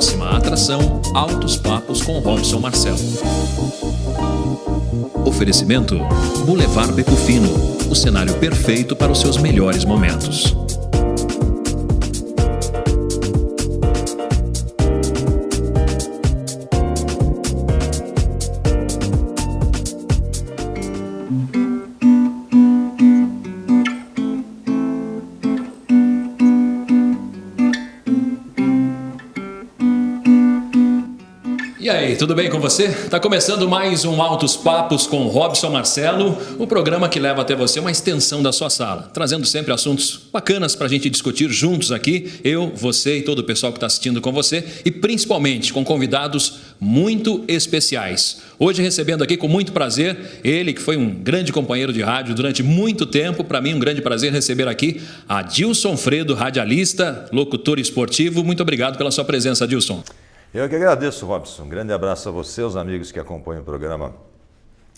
Próxima atração, Altos Papos com Robson Marcelo. Oferecimento Boulevard Beco Fino, o cenário perfeito para os seus melhores momentos. E aí, tudo bem com você? Tá começando mais um Altos Papos com Robson Marcelo, o programa que leva até você uma extensão da sua sala, trazendo sempre assuntos bacanas pra gente discutir juntos aqui, eu, você e todo o pessoal que está assistindo com você, e principalmente com convidados muito especiais. Hoje recebendo aqui com muito prazer, ele que foi um grande companheiro de rádio durante muito tempo, para mim um grande prazer receber aqui Adilson Fredo, radialista, locutor esportivo. Muito obrigado pela sua presença, Adilson. Eu que agradeço, Robson. Um grande abraço a você, aos amigos que acompanham o programa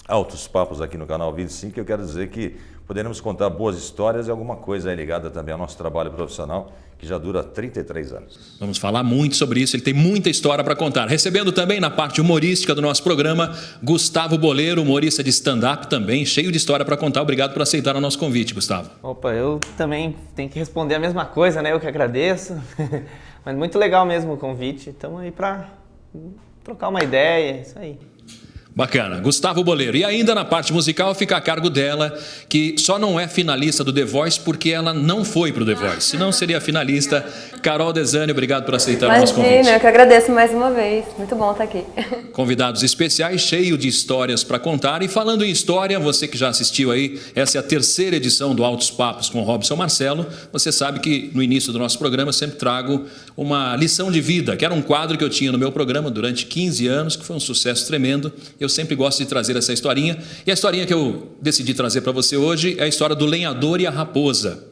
Altos Papos aqui no canal 25. Eu quero dizer que poderemos contar boas histórias e alguma coisa aí ligada também ao nosso trabalho profissional, que já dura 33 anos. Vamos falar muito sobre isso, ele tem muita história para contar. Recebendo também na parte humorística do nosso programa, Gustavo Boleiro, humorista de stand-up também, cheio de história para contar. Obrigado por aceitar o nosso convite, Gustavo. Opa, eu também tenho que responder a mesma coisa, né? Eu que agradeço. Mas muito legal mesmo o convite. Estamos aí para trocar uma ideia, isso aí. Bacana. Gustavo Boleiro. E ainda na parte musical fica a cargo dela, que só não é finalista do The Voice porque ela não foi pro The Voice. Senão seria finalista. Carol Desani, obrigado por aceitar o nosso convite. Eu que agradeço mais uma vez. Muito bom estar aqui. Convidados especiais, cheio de histórias para contar. E falando em história, você que já assistiu aí, essa é a terceira edição do Altos Papos com Robson Marcelo. Você sabe que no início do nosso programa eu sempre trago uma lição de vida, que era um quadro que eu tinha no meu programa durante 15 anos, que foi um sucesso tremendo. Eu sempre gosto de trazer essa historinha. E a historinha que eu decidi trazer para você hoje é a história do lenhador e a raposa.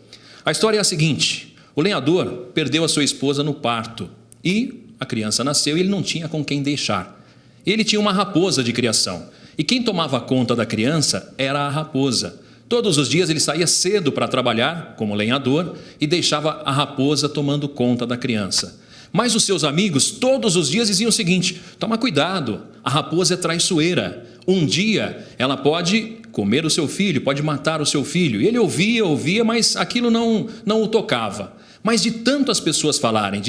A história é a seguinte: o lenhador perdeu a sua esposa no parto e a criança nasceu e ele não tinha com quem deixar. Ele tinha uma raposa de criação e quem tomava conta da criança era a raposa. Todos os dias ele saía cedo para trabalhar como lenhador e deixava a raposa tomando conta da criança. Mas os seus amigos todos os dias diziam o seguinte: toma cuidado, a raposa é traiçoeira. Um dia ela pode comer o seu filho, pode matar o seu filho. E ele ouvia, mas aquilo não o tocava. Mas de tanto as pessoas falarem,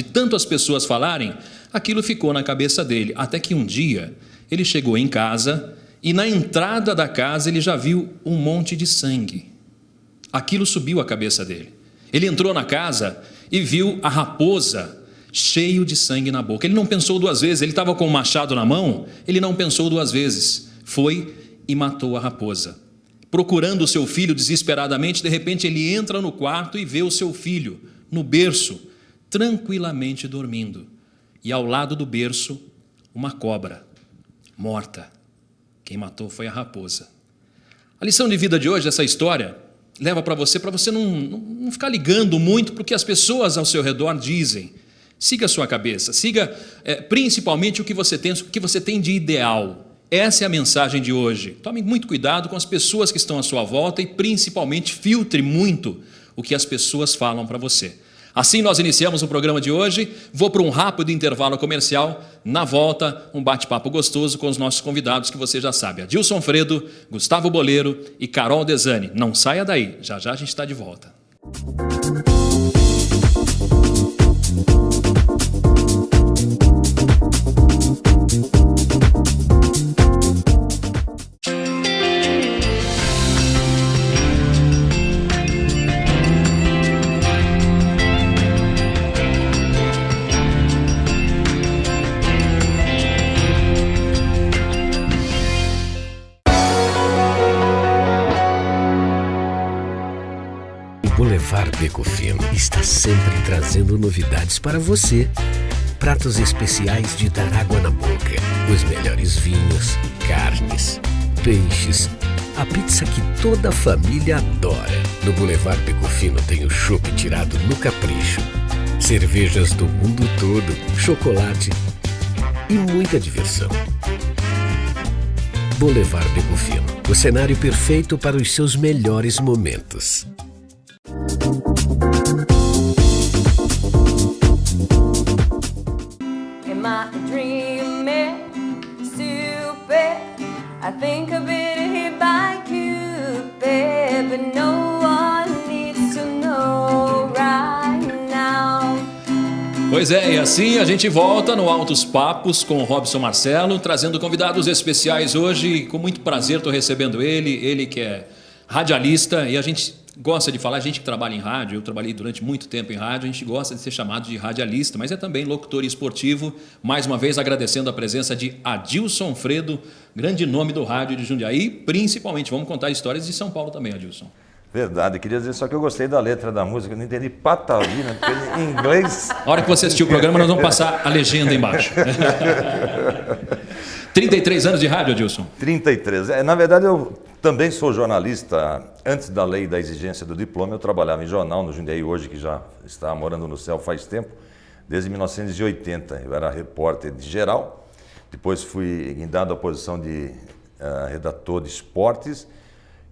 aquilo ficou na cabeça dele. Até que um dia ele chegou em casa e na entrada da casa ele já viu um monte de sangue. Aquilo subiu a cabeça dele. Ele entrou na casa e viu a raposa cheio de sangue na boca. Ele não pensou duas vezes, ele estava com o machado na mão, ele não pensou duas vezes. Foi e matou a raposa. Procurando o seu filho desesperadamente, de repente ele entra no quarto e vê o seu filho no berço, tranquilamente dormindo. E ao lado do berço, uma cobra, morta. Quem matou foi a raposa. A lição de vida de hoje, essa história, leva para você não ficar ligando muito para o que as pessoas ao seu redor dizem. Siga a sua cabeça, siga principalmente o que você tem de ideal. Essa é a mensagem de hoje. Tome muito cuidado com as pessoas que estão à sua volta e principalmente filtre muito o que as pessoas falam para você. Assim nós iniciamos o programa de hoje. Vou para um rápido intervalo comercial. Na volta, um bate-papo gostoso com os nossos convidados que você já sabe. Adilson Fredo, Gustavo Boleiro e Carol Desani. Não saia daí, já já a gente está de volta. Boulevard Beco Fino está sempre trazendo novidades para você. Pratos especiais de dar água na boca, os melhores vinhos, carnes, peixes, a pizza que toda a família adora. No Boulevard Beco Fino tem o chopp tirado no capricho, cervejas do mundo todo, chocolate e muita diversão. Boulevard Beco Fino, o cenário perfeito para os seus melhores momentos. Am I dreaming? Stupid. I think I've been hit by Cupid, but no one needs to know right now. Pois é, e assim a gente volta no Altos Papos com o Robson Marcelo, trazendo convidados especiais hoje. Com muito prazer estou recebendo ele que é radialista, e a gente gosta de falar, a gente que trabalha em rádio, eu trabalhei durante muito tempo em rádio, a gente gosta de ser chamado de radialista, mas é também locutor esportivo. Mais uma vez agradecendo a presença de Adilson Fredo, grande nome do rádio de Jundiaí, principalmente vamos contar histórias de São Paulo também, Adilson. Verdade, queria dizer só que eu gostei da letra da música, não entendi patavina, porque em inglês... A hora que você assistir o programa, nós vamos passar a legenda embaixo. 33 anos de rádio, Adilson? 33. Na verdade, eu também sou jornalista. Antes da lei da exigência do diploma, eu trabalhava em jornal no Jundiaí hoje, que já está morando no céu faz tempo, desde 1980. Eu era repórter de geral, depois fui dado a posição de redator de esportes,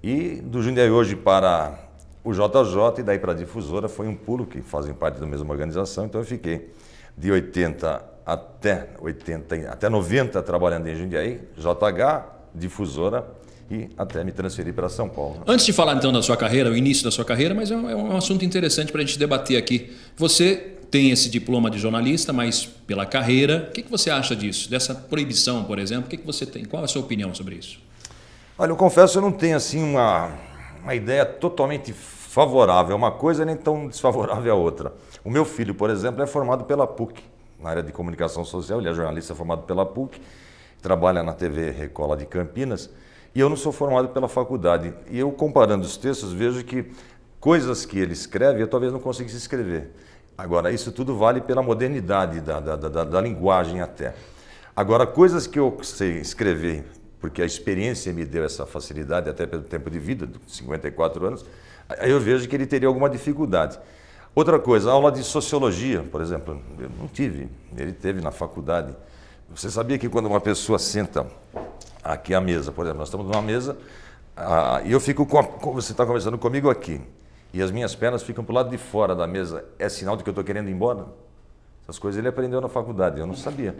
e do Jundiaí hoje para o JJ e daí para a difusora foi um pulo, que fazem parte da mesma organização, então eu fiquei de 80 até 90 trabalhando em Jundiaí, JH, difusora, e até me transferir para São Paulo. Antes de falar então da sua carreira, o início da sua carreira, mas é um assunto interessante para a gente debater aqui. Você tem esse diploma de jornalista, mas pela carreira, o que você acha disso? Dessa proibição, por exemplo, o que você tem? Qual é a sua opinião sobre isso? Olha, eu confesso, eu não tenho assim uma ideia totalmente favorável a uma coisa, nem tão desfavorável a outra. O meu filho, por exemplo, é formado pela PUC, na área de comunicação social, ele é jornalista formado pela PUC, trabalha na TV Recola de Campinas, e eu não sou formado pela faculdade. E eu, comparando os textos, vejo que coisas que ele escreve, eu talvez não conseguisse escrever. Agora, isso tudo vale pela modernidade da linguagem até. Agora, coisas que eu sei escrever, porque a experiência me deu essa facilidade, até pelo tempo de vida, de 54 anos, aí eu vejo que ele teria alguma dificuldade. Outra coisa, aula de sociologia, por exemplo, eu não tive, ele teve na faculdade. Você sabia que quando uma pessoa senta aqui à mesa, por exemplo, nós estamos numa mesa e eu fico você está conversando comigo aqui e as minhas pernas ficam para o lado de fora da mesa, é sinal de que eu estou querendo ir embora? Essas coisas ele aprendeu na faculdade, eu não sabia.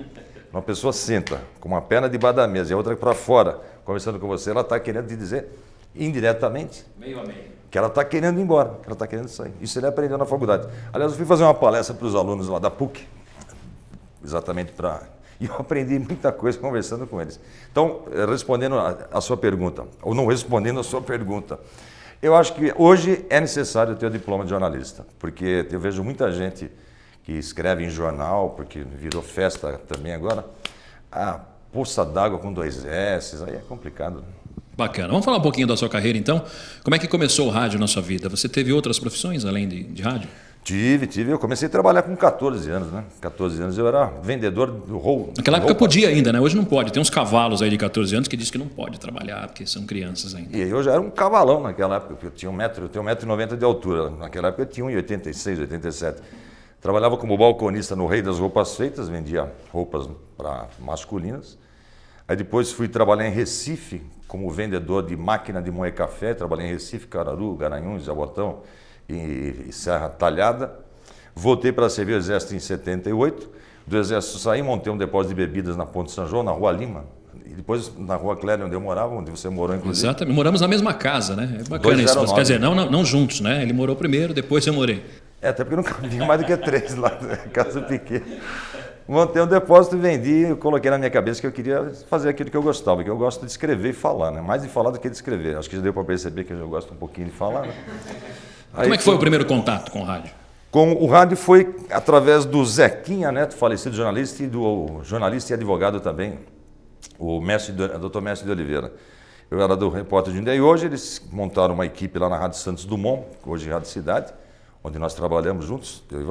Uma pessoa senta com uma perna debaixo da mesa e a outra para fora, conversando com você, ela está querendo te dizer indiretamente meio a meio que ela está querendo ir embora, que ela está querendo sair. Isso ele aprendeu na faculdade. Aliás, eu fui fazer uma palestra para os alunos lá da PUC, exatamente para... E eu aprendi muita coisa conversando com eles. Então, respondendo a sua pergunta, ou não respondendo a sua pergunta, eu acho que hoje é necessário ter o diploma de jornalista, porque eu vejo muita gente que escreve em jornal, porque virou festa também agora, a poça d'água com 2 S, aí é complicado. Bacana. Vamos falar um pouquinho da sua carreira, então. Como é que começou o rádio na sua vida? Você teve outras profissões além de rádio? Tive. Eu comecei a trabalhar com 14 anos, né? 14 anos eu era vendedor do roupa. Naquela época podia ainda, né? Hoje não pode. Tem uns cavalos aí de 14 anos que diz que não pode trabalhar, porque são crianças ainda. E eu já era um cavalão naquela época, porque eu tinha eu tenho 1,90 m de altura. Naquela época eu tinha 1,86 m, 87. Trabalhava como balconista no Rei das Roupas Feitas, vendia roupas para masculinas. Aí depois fui trabalhar em Recife como vendedor de máquina de moer café. Trabalhei em Recife, Cararu, Garanhuns, Jabotão e Serra Talhada. Voltei para servir o Exército em 78. Do Exército saí, montei um depósito de bebidas na Ponte São João, na Rua Lima. E depois na Rua Clélia, onde eu morava, onde você morou, inclusive. Exatamente. Moramos na mesma casa, né? É bacana isso. Quer dizer, não juntos, né? Ele morou primeiro, depois eu morei. Até porque não cabia mais do que 3 lá, casa pequena. Montei um depósito e vendi, eu coloquei na minha cabeça que eu queria fazer aquilo que eu gostava, que eu gosto de escrever e falar, né? Mais de falar do que de escrever. Acho que já deu para perceber que eu gosto um pouquinho de falar, né? Como é que foi o primeiro contato com o rádio? Com o rádio foi através do Zequinha Neto, falecido jornalista, e do jornalista e advogado também, o Dr. Mestre de Oliveira. Eu era do Repórter de Jundiaí e hoje eles montaram uma equipe lá na Rádio Santos Dumont, hoje Rádio Cidade, onde nós trabalhamos juntos, eu e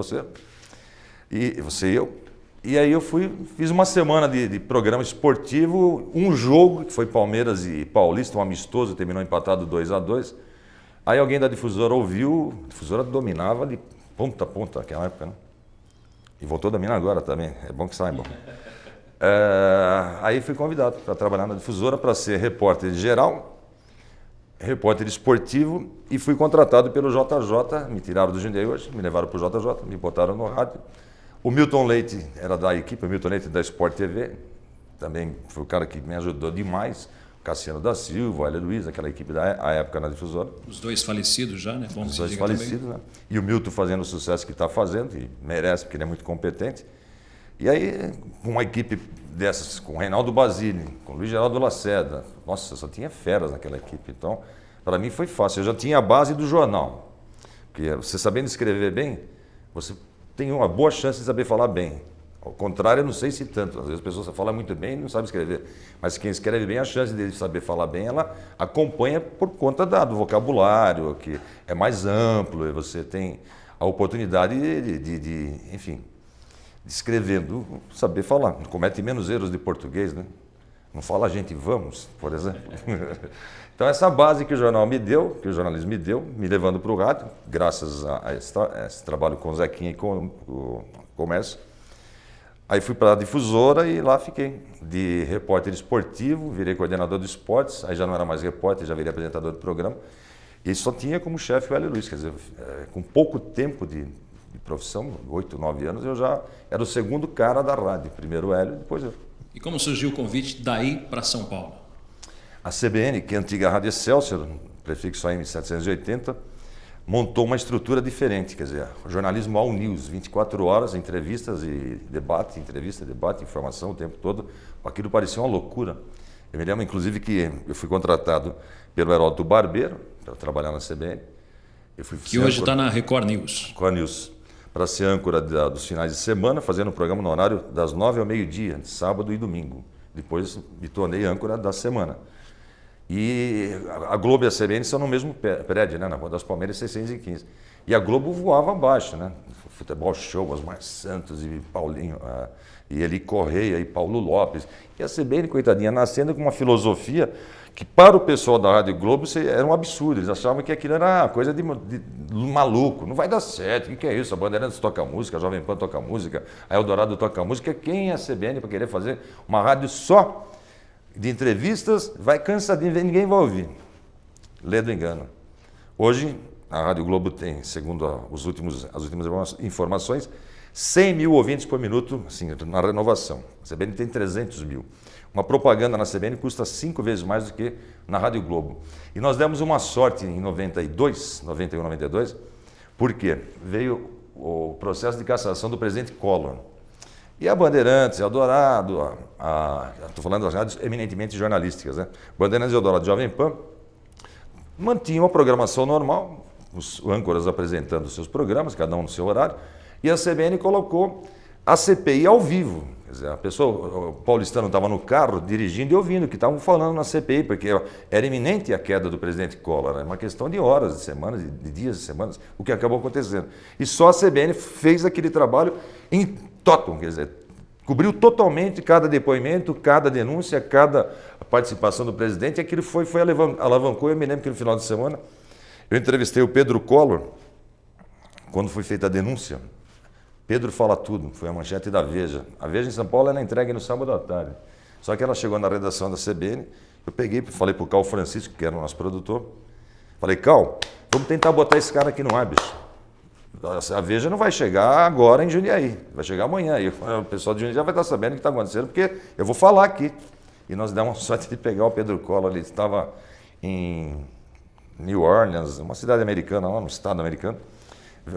você e eu. E aí eu fiz uma semana de programa esportivo, um jogo, que foi Palmeiras e Paulista, um amistoso, terminou empatado 2-2. Aí alguém da difusora ouviu, a difusora dominava de ponta a ponta naquela época, né? E voltou a dominar agora também, é bom que saibam. Aí fui convidado para trabalhar na difusora, para ser repórter geral, repórter esportivo, e fui contratado pelo JJ, me tiraram do Jundiaí hoje, me levaram para o JJ, me botaram no rádio, O Milton Leite era da equipe, o Milton Leite da Sport TV, também foi o cara que me ajudou demais. Cassiano da Silva, Hélio Luiz, aquela equipe da época na difusora. Os dois falecidos já, né? Os dois falecidos, né? E o Milton fazendo o sucesso que está fazendo, e merece, porque ele é muito competente. E aí, com uma equipe dessas, com o Reinaldo Basile, com o Luiz Geraldo Lacerda, nossa, só tinha feras naquela equipe. Então, para mim foi fácil. Eu já tinha a base do jornal. Porque você sabendo escrever bem, você tem uma boa chance de saber falar bem. Ao contrário, eu não sei se tanto. Às vezes a pessoa fala muito bem e não sabe escrever. Mas quem escreve bem, a chance dele saber falar bem, ela acompanha por conta do vocabulário, que é mais amplo, e você tem a oportunidade enfim, de escrevendo, saber falar. Comete menos erros de português, né? Não fala a gente vamos, por exemplo. Então essa base que o jornal me deu, que o jornalismo me deu, me levando para o rádio, graças a esse trabalho com o Zequinha e com o comércio. Aí fui para a difusora e lá fiquei de repórter esportivo, virei coordenador de esportes, aí já não era mais repórter, já virei apresentador do programa. E só tinha como chefe o Hélio Luiz, quer dizer, com pouco tempo de profissão, 8, 9 anos, eu já era o segundo cara da rádio. Primeiro o Hélio, depois eu. E como surgiu o convite daí para São Paulo? A CBN, que é a antiga Rádio Excelsior, prefixo AM 780, montou uma estrutura diferente, quer dizer, jornalismo all news, 24 horas, entrevistas e debate, entrevista, debate, informação o tempo todo. Aquilo parecia uma loucura. Eu me lembro, inclusive, que eu fui contratado pelo Heródoto Barbeiro para trabalhar na CBN. Que hoje está na Record News. Record News. Para ser âncora dos finais de semana, fazendo um programa no horário das 9 ao meio-dia, de sábado e domingo. Depois me tornei âncora da semana. E a Globo e a CBN são no mesmo prédio, né, na Rua das Palmeiras 615. E a Globo voava abaixo, né? Futebol Show, Osmar Santos e Paulinho, e Eli Correia e Paulo Lopes. E a CBN, coitadinha, nascendo com uma filosofia que para o pessoal da Rádio Globo era um absurdo. Eles achavam que aquilo era coisa de maluco, não vai dar certo. O que é isso? A Bandeirantes toca música, a Jovem Pan toca música, a Eldorado toca música. Quem é a CBN para querer fazer uma rádio só de entrevistas? Vai cansadinho, ninguém vai ouvir. Lê do engano. Hoje, a Rádio Globo tem, segundo as últimas informações, 100 mil ouvintes por minuto, assim, na renovação. A CBN tem 300 mil. Uma propaganda na CBN custa 5 vezes mais do que na Rádio Globo. E nós demos uma sorte em 92, 91, 92, porque veio o processo de cassação do presidente Collor. E a Bandeirantes, Eldorado, estou falando das rádios eminentemente jornalísticas, né? Bandeirantes, Eldorado, Jovem Pan, mantinham a programação normal, os âncoras apresentando os seus programas, cada um no seu horário, e a CBN colocou a CPI ao vivo. Quer dizer, a pessoa, o paulistano estava no carro dirigindo e ouvindo o que estavam falando na CPI, porque era iminente a queda do presidente Collor, era uma questão de horas, de semanas, de dias, de semanas, o que acabou acontecendo. E só a CBN fez aquele trabalho em totum, quer dizer, cobriu totalmente cada depoimento, cada denúncia, cada participação do presidente, e aquilo alavancou. Eu me lembro que no final de semana eu entrevistei o Pedro Collor, quando foi feita a denúncia. Pedro fala tudo, foi a manchete da Veja. A Veja em São Paulo ela é entregue no sábado à tarde. Só que ela chegou na redação da CBN, eu peguei, falei para o Cal Francisco, que era o nosso produtor, falei, Cal, vamos tentar botar esse cara aqui no ar, bicho. A Veja não vai chegar agora em Jundiaí, vai chegar amanhã. E o pessoal de Jundiaí já vai estar sabendo o que está acontecendo, porque eu vou falar aqui. E nós demos sorte de pegar o Pedro Collor, ele estava em New Orleans, uma cidade americana, lá no estado americano,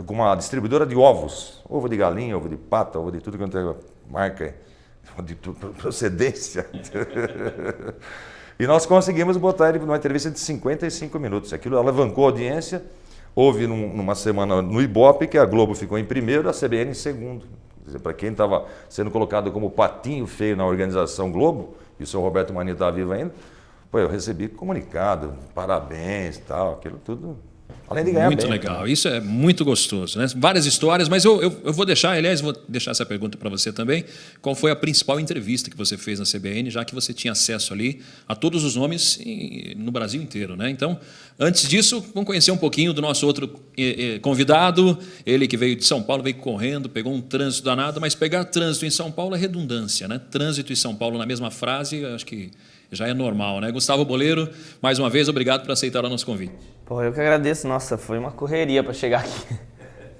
com uma distribuidora de ovos, ovo de galinha, ovo de pata, ovo de tudo quanto é marca, de procedência. E nós conseguimos botar ele numa entrevista de 55 minutos. Aquilo alavancou a audiência. Houve numa semana no Ibope que a Globo ficou em primeiro, a CBN em segundo. Quer dizer, para quem estava sendo colocado como patinho feio na organização Globo, e o seu Roberto Maninho estava vivo ainda, pô, eu recebi comunicado, parabéns e tal, aquilo tudo. Além de ganhar muito bem, legal, né? Isso é muito gostoso, né? Várias histórias, mas eu vou deixar, aliás, vou deixar essa pergunta para você também. Qual foi a principal entrevista que você fez na CBN, já que você tinha acesso ali a todos os nomes no Brasil inteiro, né? Então, antes disso, vamos conhecer um pouquinho do nosso outro convidado, ele que veio de São Paulo, veio correndo, pegou um trânsito danado, mas pegar trânsito em São Paulo é redundância, né? Trânsito e São Paulo na mesma frase, acho que já é normal, né? Gustavo Boleiro, mais uma vez, obrigado por aceitar o nosso convite. Pô, eu que agradeço. Nossa, foi uma correria para chegar aqui.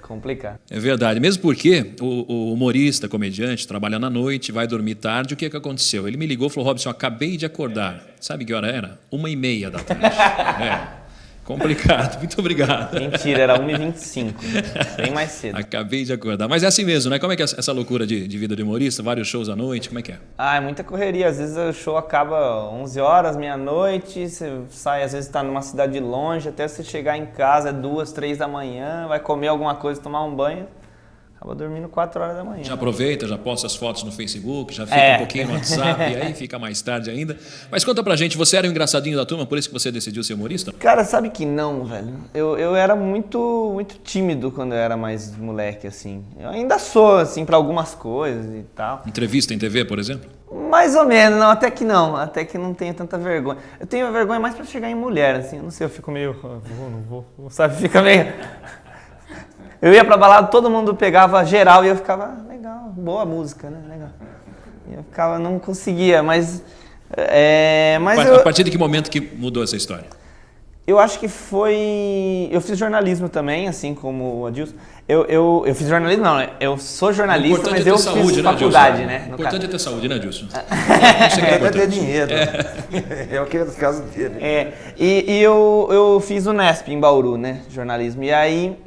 complicado. É verdade, mesmo porque o humorista, comediante, trabalhando à noite, vai dormir tarde, o que aconteceu? Ele me ligou e falou, Robson, acabei de acordar. Sabe que hora era? 1h30 da tarde. Complicado, muito obrigado. Mentira, era 1h25, bem mais cedo. Acabei de acordar. Mas é assim mesmo, né? Como é que é essa loucura de vida de humorista? Vários shows à noite, como é que é? É muita correria. Às vezes o show acaba 11 horas, meia-noite, você sai, às vezes está numa cidade longe, até você chegar em casa é 2, 3 da manhã, vai comer alguma coisa, tomar um banho, acaba dormindo 4 horas da manhã. Já aproveita, já posta as fotos no Facebook, já fica um pouquinho no WhatsApp, e aí fica mais tarde ainda. Mas conta pra gente, você era o engraçadinho da turma, por isso que você decidiu ser humorista? Cara, sabe que não, velho. Eu era muito tímido quando eu era mais moleque, assim. Eu ainda sou, assim, pra algumas coisas e tal. Entrevista em TV, por exemplo? Mais ou menos, não, até que não tenho tanta vergonha. Eu tenho vergonha mais pra chegar em mulher, assim, eu não sei, eu fico meio, não vou, sabe, fica meio... Eu ia pra balada, todo mundo pegava geral e eu ficava, legal, boa música, né, legal. E eu ficava, não conseguia, mas A partir de que momento que mudou essa história? Eu acho que foi... Eu fiz jornalismo também, assim como o Adilson. Eu fiz jornalismo, não, eu sou jornalista, mas eu fiz faculdade, né? O importante é ter saúde, né, Adilson? É ter dinheiro. É o que é o caso dele. E eu fiz o Nesp em Bauru, né, jornalismo. E aí,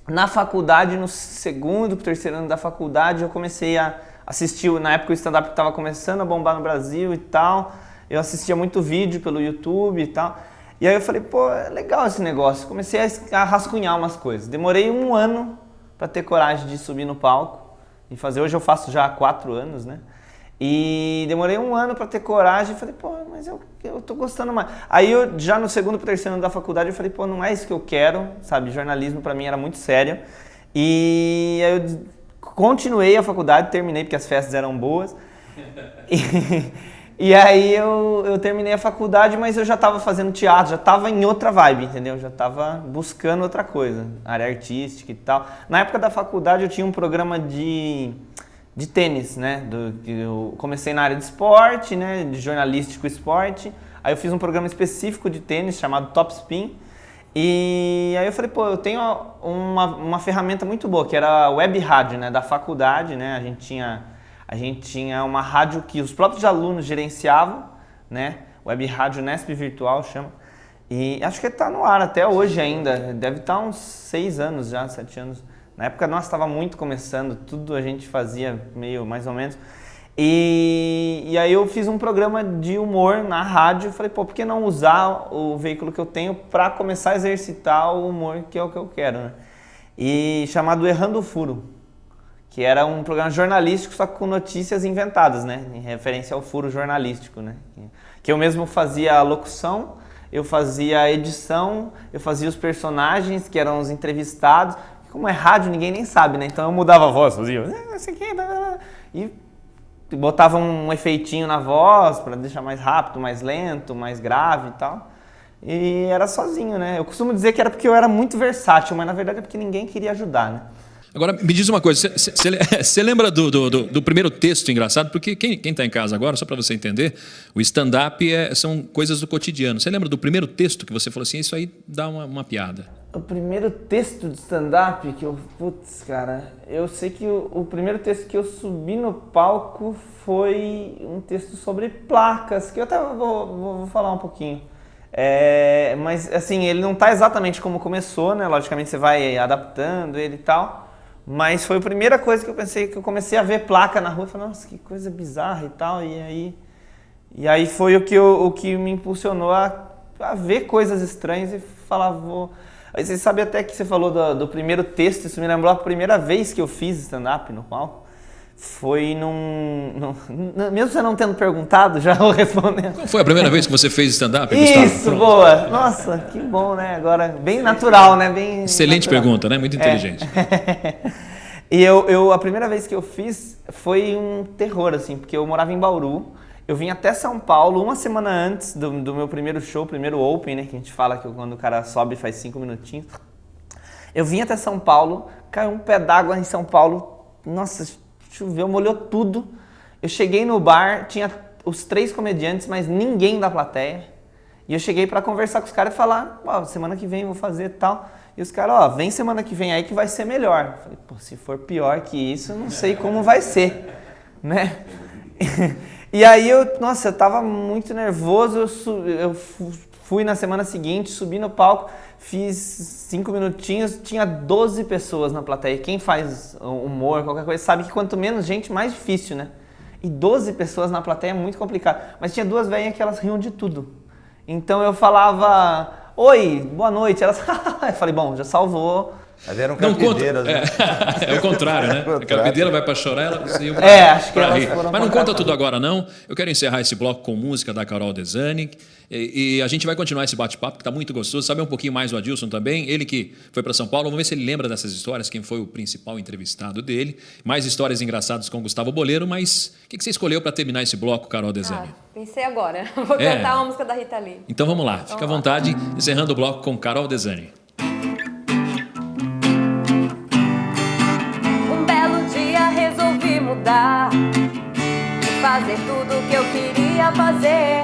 na faculdade, no segundo, terceiro ano da faculdade, eu comecei a assistir, na época o stand-up estava começando a bombar no Brasil e tal. Eu assistia muito vídeo pelo YouTube e tal. E aí eu falei, pô, é legal esse negócio. Comecei a rascunhar umas coisas. Demorei 1 ano para ter coragem de subir no palco e fazer. Hoje eu faço já há 4 anos, né? E demorei 1 ano para ter coragem e falei, pô, mas eu tô gostando mais. Aí eu, já no segundo para terceiro ano da faculdade, eu falei, pô, não é isso que eu quero, sabe? Jornalismo para mim era muito sério. E aí eu continuei a faculdade, terminei porque as festas eram boas. E aí eu terminei a faculdade, mas eu já estava fazendo teatro, já estava em outra vibe, entendeu? Já estava buscando outra coisa, área artística e tal. Na época da faculdade eu tinha um programa de tênis, né? Eu comecei na área de esporte, né? De jornalístico esporte. Aí eu fiz um programa específico de tênis chamado Top Spin. E aí eu falei, pô, eu tenho uma ferramenta muito boa, que era a web rádio, né? Da faculdade, né? A gente tinha uma rádio que os próprios alunos gerenciavam, né? Web Rádio Nesp Virtual chama. E acho que está no ar até hoje ainda. Deve estar uns 6 anos já, 7 anos. Na época, nossa, estava muito começando, tudo a gente fazia meio mais ou menos. E aí eu fiz um programa de humor na rádio. Falei, pô, por que não usar o veículo que eu tenho para começar a exercitar o humor, que é o que eu quero, né? E chamado Errando o Furo, que era um programa jornalístico, só que com notícias inventadas, né? Em referência ao furo jornalístico, né? Que eu mesmo fazia a locução, eu fazia a edição, eu fazia os personagens, que eram os entrevistados. Como é rádio, ninguém nem sabe, né? Então eu mudava a voz, fazia... E botava um efeitinho na voz para deixar mais rápido, mais lento, mais grave e tal. E era sozinho, né? Eu costumo dizer que era porque eu era muito versátil, mas na verdade é porque ninguém queria ajudar, né? Agora, me diz uma coisa, você lembra do primeiro texto engraçado? Porque quem está em casa agora, só para você entender, o stand-up são coisas do cotidiano. Você lembra do primeiro texto que você falou assim, isso aí dá uma piada? O primeiro texto de stand-up que eu... Putz, cara, eu sei que o primeiro texto que eu subi no palco foi um texto sobre placas, que eu até vou falar um pouquinho. Mas, assim, ele não está exatamente como começou, né? Logicamente você vai adaptando ele e tal. Mas foi a primeira coisa que eu pensei, que eu comecei a ver placa na rua, falei, nossa, que coisa bizarra e tal, e aí foi o que me impulsionou a ver coisas estranhas e falar, vou... Aí você sabe até que você falou do primeiro texto, isso me lembrou a primeira vez que eu fiz stand-up no palco, foi mesmo você não tendo perguntado, já vou respondendo. Qual foi a primeira vez que você fez stand-up, Gustavo? Isso, boa! Nossa, que bom, né? Agora, bem natural, né? Bem excelente natural. Pergunta, né? Muito inteligente. E a primeira vez que eu fiz foi um terror, assim, porque eu morava em Bauru, eu vim até São Paulo 1 semana antes do meu primeiro show, primeiro open, né? Que a gente fala que quando o cara sobe faz 5 minutinhos. Eu vim até São Paulo, caiu um pé d'água em São Paulo, nossa, choveu, molhou tudo. Eu cheguei no bar, tinha os 3 comediantes, mas ninguém da plateia. E eu cheguei pra conversar com os caras e falar, semana que vem eu vou fazer e tal. E os caras, ó, vem semana que vem aí que vai ser melhor. Eu falei, pô, se for pior que isso, eu não sei como vai ser, né? E aí eu tava muito nervoso, eu fui na semana seguinte, subi no palco, fiz 5 minutinhos, tinha 12 pessoas na plateia. Quem faz humor, qualquer coisa, sabe que quanto menos gente, mais difícil, né? E 12 pessoas na plateia é muito complicado. Mas tinha 2 velhinhas que elas riam de tudo. Então eu falava, oi, boa noite. Elas, eu falei, bom, já salvou. Mas eram capideiras, né? É o contrário, né? A capideira vai para chorar, ela conseguiu acho que elas rir. foram. Mas não conta tudo agora, não. Eu quero encerrar esse bloco com música da Carol Desani. E a gente vai continuar esse bate-papo, que está muito gostoso. Saber um pouquinho mais do Adilson também. Ele que foi para São Paulo. Vamos ver se ele lembra dessas histórias, quem foi o principal entrevistado dele. Mais histórias engraçadas com o Gustavo Boleiro. Mas o que você escolheu para terminar esse bloco, Carol Desani? Pensei agora. Vou cantar uma música da Rita Lee. Então vamos lá. Fica à vontade, encerrando o bloco com Carol Desani. Mudar e fazer tudo o que eu queria fazer.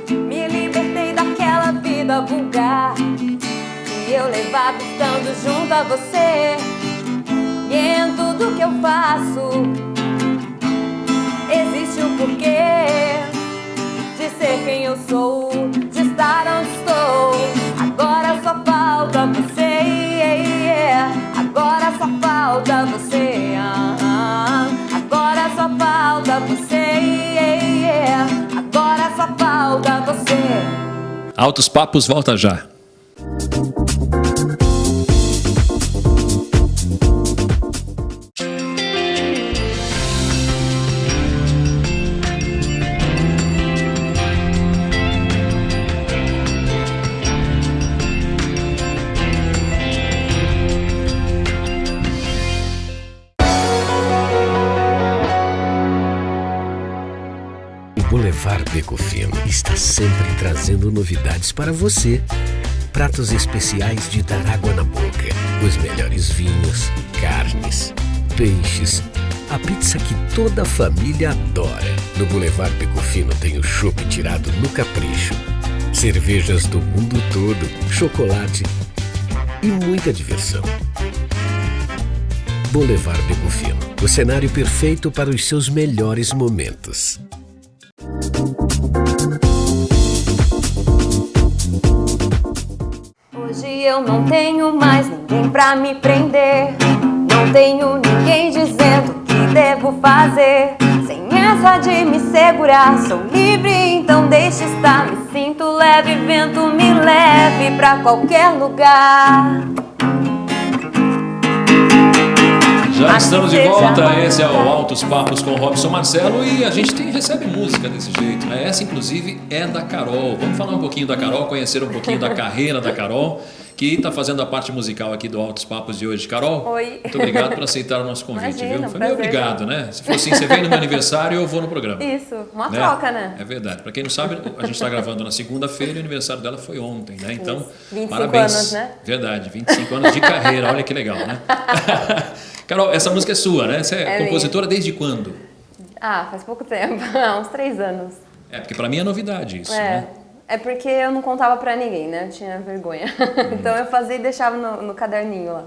Me libertei daquela vida vulgar que eu levava estando junto a você. E em tudo que eu faço existe um porquê de ser quem eu sou, de estar onde estou. Agora só falta você, agora só falta você. Agora só falta você, agora só falta você. Altos Papos volta já. Boulevard Beco Fino está sempre trazendo novidades para você. Pratos especiais de dar água na boca, os melhores vinhos, carnes, peixes, a pizza que toda a família adora. No Boulevard Beco Fino tem o chopp tirado no capricho, cervejas do mundo todo, chocolate e muita diversão. Boulevard Beco Fino, o cenário perfeito para os seus melhores momentos. Hoje eu não tenho mais ninguém pra me prender. Não tenho ninguém dizendo o que devo fazer. Sem essa de me segurar, sou livre, então deixe estar. Me sinto leve, vento me leve pra qualquer lugar. Já estamos de volta, esse é o Altos Papos com o Robson Marcelo e a gente recebe música desse jeito, né? Essa inclusive é da Carol. Vamos falar um pouquinho da Carol, conhecer um pouquinho da carreira da Carol, que está fazendo a parte musical aqui do Altos Papos de hoje. Carol, oi. Muito obrigado por aceitar o nosso convite. Imagina, viu? Foi meio obrigado, né? Se for assim, você vem no meu aniversário, eu vou no programa. Isso, uma troca, né? É verdade. Para quem não sabe, a gente está gravando na segunda-feira e o aniversário dela foi ontem, né? Então, isso. 25 parabéns. anos, né? Verdade, 25 anos de carreira, olha que legal, né? Carol, essa música é sua, né? Você é compositora desde quando? Ah, faz pouco tempo, uns 3 anos. É, porque para mim é novidade isso, né? É porque eu não contava pra ninguém, né? Eu tinha vergonha. Então eu fazia e deixava no caderninho lá.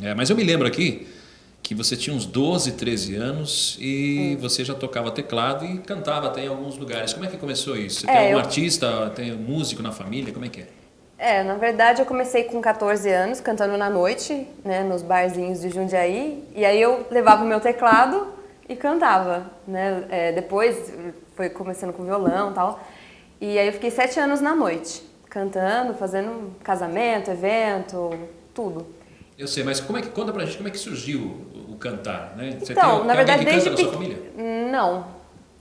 É, mas eu me lembro aqui que você tinha uns 12, 13 anos e você já tocava teclado e cantava até em alguns lugares. Como é que começou isso? Você tem algum artista, tem um músico na família? Como é que é? Na verdade eu comecei com 14 anos, cantando na noite, né, nos barzinhos de Jundiaí. E aí eu levava o meu teclado e cantava, né? Depois foi começando com violão e tal. E aí eu fiquei 7 anos na noite, cantando, fazendo casamento, evento, tudo. Eu sei, mas conta pra gente como é que surgiu o cantar, né? Você Então, tem na verdade, alguém que desde canta na sua família? Não,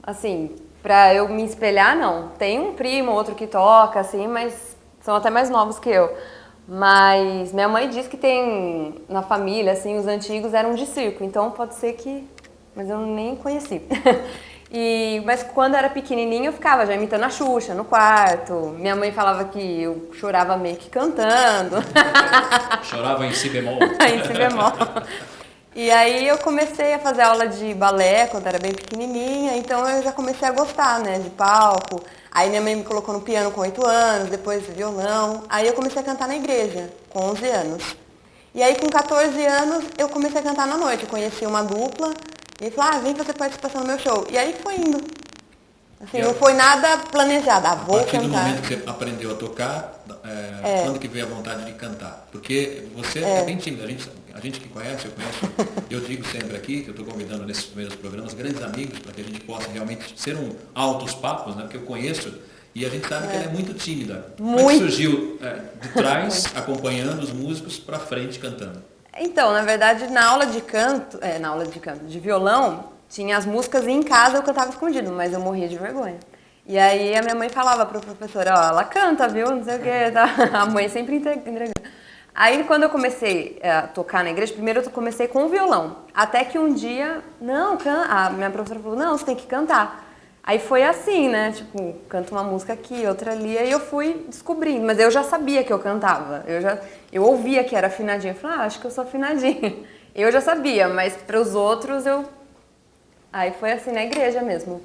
assim, pra eu me espelhar, não. Tem um primo, outro que toca, assim, mas são até mais novos que eu. Mas minha mãe diz que tem na família, assim, os antigos eram de circo, então pode ser que... Mas eu nem conheci. Mas quando eu era pequenininha eu ficava já imitando a Xuxa no quarto. Minha mãe falava que eu chorava meio que cantando. Chorava em si bemol. Em si bemol. E aí eu comecei a fazer aula de balé quando era bem pequenininha, então eu já comecei a gostar, né, de palco. Aí minha mãe me colocou no piano com 8 anos, depois violão. Aí eu comecei a cantar na igreja, com 11 anos. E aí com 14 anos eu comecei a cantar na noite. Eu conheci uma dupla e falei, vem fazer participação no meu show. E aí foi indo. Assim, não foi nada planejado, vou A partir do cantar. momento que você aprendeu a tocar, quando que veio a vontade de cantar? Porque você é bem tímida, a gente que conhece, eu digo sempre aqui, que eu estou convidando nesses primeiros programas, grandes amigos, para que a gente possa realmente ser um altos papos, né? Porque eu conheço e a gente sabe que ela é muito tímida. Como é que surgiu de trás, acompanhando os músicos, para frente cantando? Então, na verdade, na aula de de violão, tinha as músicas e em casa eu cantava escondido, mas eu morria de vergonha. E aí a minha mãe falava para o professor, ela canta, viu, não sei o quê, tá? A mãe sempre entregando. Aí quando eu comecei a tocar na igreja, primeiro eu comecei com o violão. Até que um dia, a minha professora falou, não, você tem que cantar. Aí foi assim, né, tipo, canto uma música aqui, outra ali, aí eu fui descobrindo. Mas eu já sabia que eu cantava, eu ouvia que era afinadinha. Eu falei, acho que eu sou afinadinha. Eu já sabia, mas para os outros Aí foi assim, na igreja mesmo.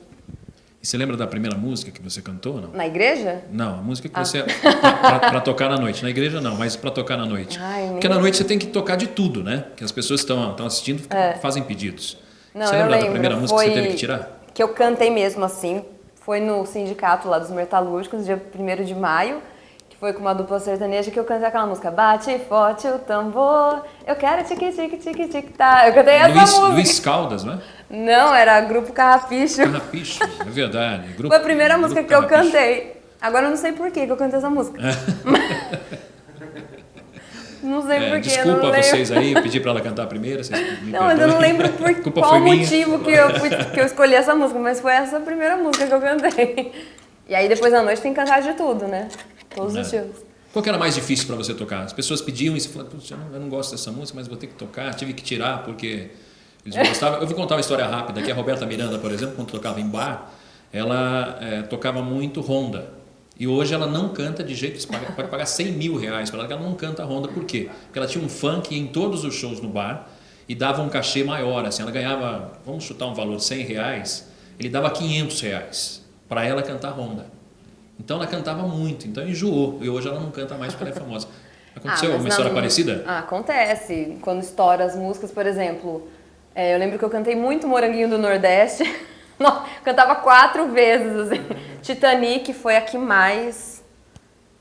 E você lembra da primeira música que você cantou, não? Na igreja? Não, a música que você... para tocar na noite. Na igreja não, mas para tocar na noite. Porque na noite você tem que tocar de tudo, né? Que as pessoas estão assistindo fazem pedidos. Não, você lembra da primeira música que você teve que tirar? Que eu cantei mesmo assim. Foi no sindicato lá dos metalúrgicos, dia 1º de maio. Foi com uma dupla sertaneja que eu cantei aquela música. Bate forte o tambor, eu quero tique, tá. Eu cantei essa música. Luiz Caldas, não é? Não, era Grupo Carrapicho. Carrapicho, é verdade. Foi a primeira música que eu cantei. Agora eu não sei por que eu cantei essa música. Não sei por quê. Desculpa vocês aí, eu pedi pra ela cantar primeiro. Não, mas eu não lembro por qual motivo que eu escolhi essa música, mas foi essa a primeira música que eu cantei. E aí depois da noite tem que cantar de tudo, né? Todos os estilos. Qual que era mais difícil para você tocar? As pessoas pediam e você falou, eu não gosto dessa música, mas vou ter que tocar. Tive que tirar porque eles não gostavam. Eu vou contar uma história rápida, que a Roberta Miranda, por exemplo, quando tocava em bar, ela tocava muito Honda. E hoje ela não canta de jeito, pode pagar 100 mil reais para ela, que ela não canta Honda. Por quê? Porque ela tinha um funk em todos os shows no bar e dava um cachê maior. Assim, ela ganhava, vamos chutar um valor de 100 reais, ele dava 500 reais para ela cantar Honda. Então ela cantava muito, então enjoou. E hoje ela não canta mais porque ela é famosa. Aconteceu uma história parecida? Acontece. Quando estoura as músicas, por exemplo, eu lembro que eu cantei muito Moranguinho do Nordeste. Não, cantava 4 vezes, assim. Titanic foi a que mais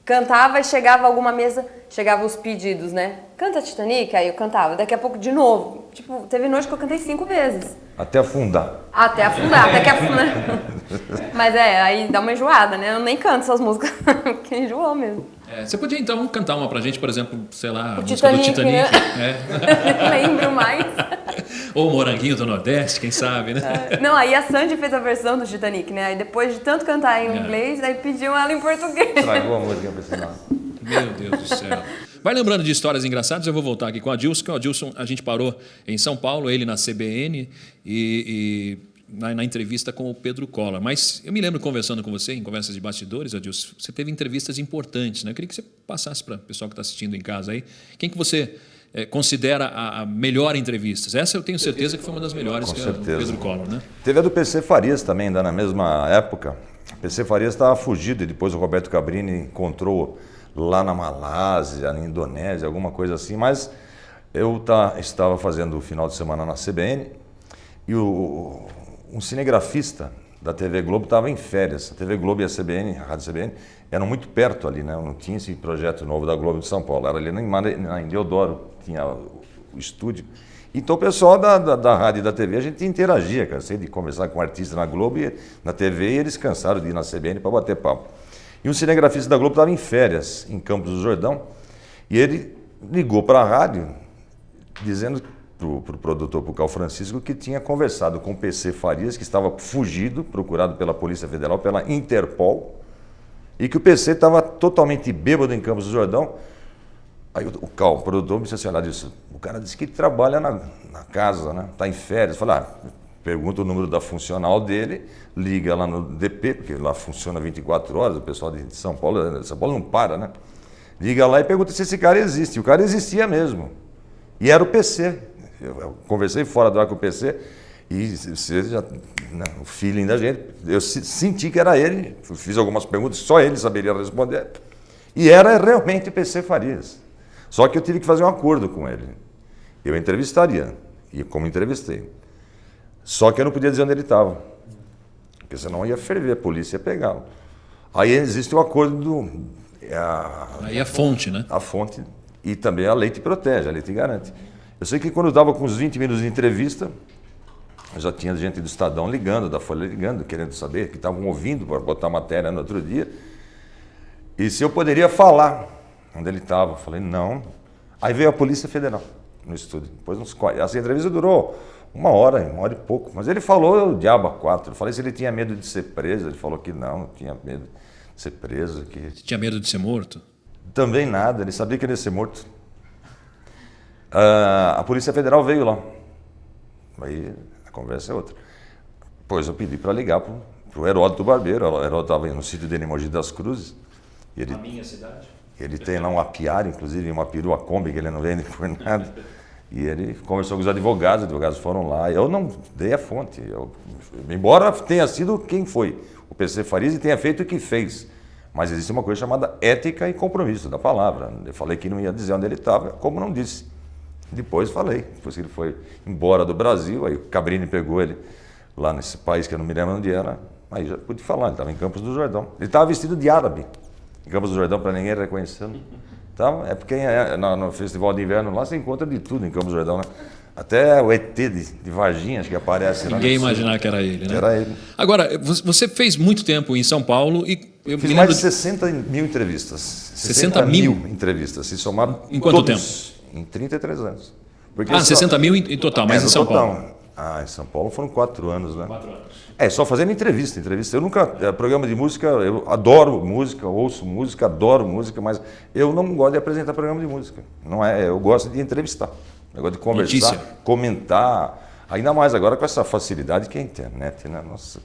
cantava e chegava alguma mesa, chegava os pedidos, né? Canta Titanic, aí eu cantava. Daqui a pouco de novo. Tipo, teve noite que eu cantei 5 vezes. Até afundar. Até que afundar. Mas aí dá uma enjoada, né? Eu nem canto essas músicas, porque enjoou mesmo. Você podia então cantar uma pra gente, por exemplo, sei lá, a música Titanic, do Titanic. Né? Lembro mais. Ou Moranguinho do Nordeste, quem sabe, né? Não, aí a Sandy fez a versão do Titanic, né? Aí depois de tanto cantar em inglês, aí pediu ela em português. Tragou a música pra ensinar. Meu Deus do céu. Vai lembrando de histórias engraçadas, eu vou voltar aqui com o Adilson, que o Adilson, a gente parou em São Paulo, ele na CBN e na entrevista com o Pedro Collor. Mas eu me lembro conversando com você, em conversas de bastidores, Adilson, você teve entrevistas importantes, né? Eu queria que você passasse para o pessoal que está assistindo em casa aí, quem que você considera a melhor entrevista? Essa eu tenho certeza que foi uma das melhores, que é o Pedro Collor, né? Teve a do PC Farias também, ainda na mesma época. O PC Farias estava fugido e depois o Roberto Cabrini encontrou lá na Malásia, na Indonésia, alguma coisa assim, mas eu estava fazendo o final de semana na CBN e um cinegrafista da TV Globo estava em férias. A TV Globo e a CBN, a Rádio CBN, eram muito perto ali, né? Não tinha esse projeto novo da Globo de São Paulo, era ali em Deodoro, tinha o estúdio. Então o pessoal da rádio e da TV, a gente interagia, cansei de conversar com artistas na Globo e na TV, e eles cansaram de ir na CBN para bater papo. E um cinegrafista da Globo estava em férias, em Campos do Jordão, e ele ligou para a rádio, dizendo para o produtor, para o Carl Francisco, que tinha conversado com o PC Farias, que estava fugido, procurado pela Polícia Federal, pela Interpol, e que o PC estava totalmente bêbado em Campos do Jordão. Aí o Carl, o produtor, me disse assim, olha disso, o cara disse que trabalha na casa, né? Está em férias. Eu falei, pergunta o número da funcional dele, liga lá no DP, porque lá funciona 24 horas, o pessoal de São Paulo não para, né? Liga lá e pergunta se esse cara existe. E o cara existia mesmo. E era o PC. Eu conversei fora do ar com o PC E você já, né, o feeling da gente, eu senti que era ele, fiz algumas perguntas, só ele saberia responder. E era realmente PC Farias. Só que eu tive que fazer um acordo com ele. Eu entrevistaria, e como entrevistei. Só que eu não podia dizer onde ele estava, porque senão ia ferver, a polícia ia pegá-lo. Aí existe o acordo Aí a fonte, né? A fonte e também a lei te protege, a lei te garante. Eu sei que quando eu estava com uns 20 minutos de entrevista, já tinha gente do Estadão ligando, da Folha ligando, querendo saber, que estavam ouvindo para botar matéria no outro dia. E se eu poderia falar onde ele estava. Eu falei, não. Aí veio a Polícia Federal no estúdio. Depois essa entrevista durou uma hora e pouco. Mas ele falou o diabo a quatro. Eu falei se ele tinha medo de ser preso. Ele falou que não tinha medo de ser preso. Que... Você tinha medo de ser morto? Também nada, ele sabia que ele ia ser morto. A Polícia Federal veio lá. Aí a conversa é outra. Pois eu pedi para ligar para o Heródoto Barbeiro. O Heródoto estava no sítio dele em Mogi das Cruzes. Na minha cidade? Ele tem lá um apiário, inclusive, uma perua Kombi, que ele não vende por nada. E ele conversou com os advogados foram lá. Eu não dei a fonte. Embora tenha sido quem foi, o PC Farias, e tenha feito o que fez. Mas existe uma coisa chamada ética e compromisso da palavra. Eu falei que não ia dizer onde ele estava, como não disse. Depois falei. Depois que ele foi embora do Brasil, aí o Cabrini pegou ele lá nesse país que eu não me lembro onde era. Aí já pude falar, ele estava em Campos do Jordão. Ele estava vestido de árabe. Em Campos do Jordão, para ninguém reconhecê-lo. Então, é porque no Festival de Inverno lá você encontra de tudo em Campos do Jordão, né? Até o ET de Varginhas que aparece lá. Ninguém imaginar que era ele, né? Era ele. Agora, você fez muito tempo em São Paulo e... Eu fiz mais de 60 mil entrevistas. 60 mil entrevistas, se somar em quanto tempo? Em 33 anos. Porque 60 mil em total, mas em São Paulo? Em São Paulo foram 4 anos, né? 4 anos. Só fazendo entrevista. Eu nunca, programa de música, eu adoro música, ouço música, adoro música, mas eu não gosto de apresentar programa de música. Não é, eu gosto de entrevistar. Eu gosto de conversar, Notícia. Comentar, ainda mais agora com essa facilidade que é a internet, né? Nossa,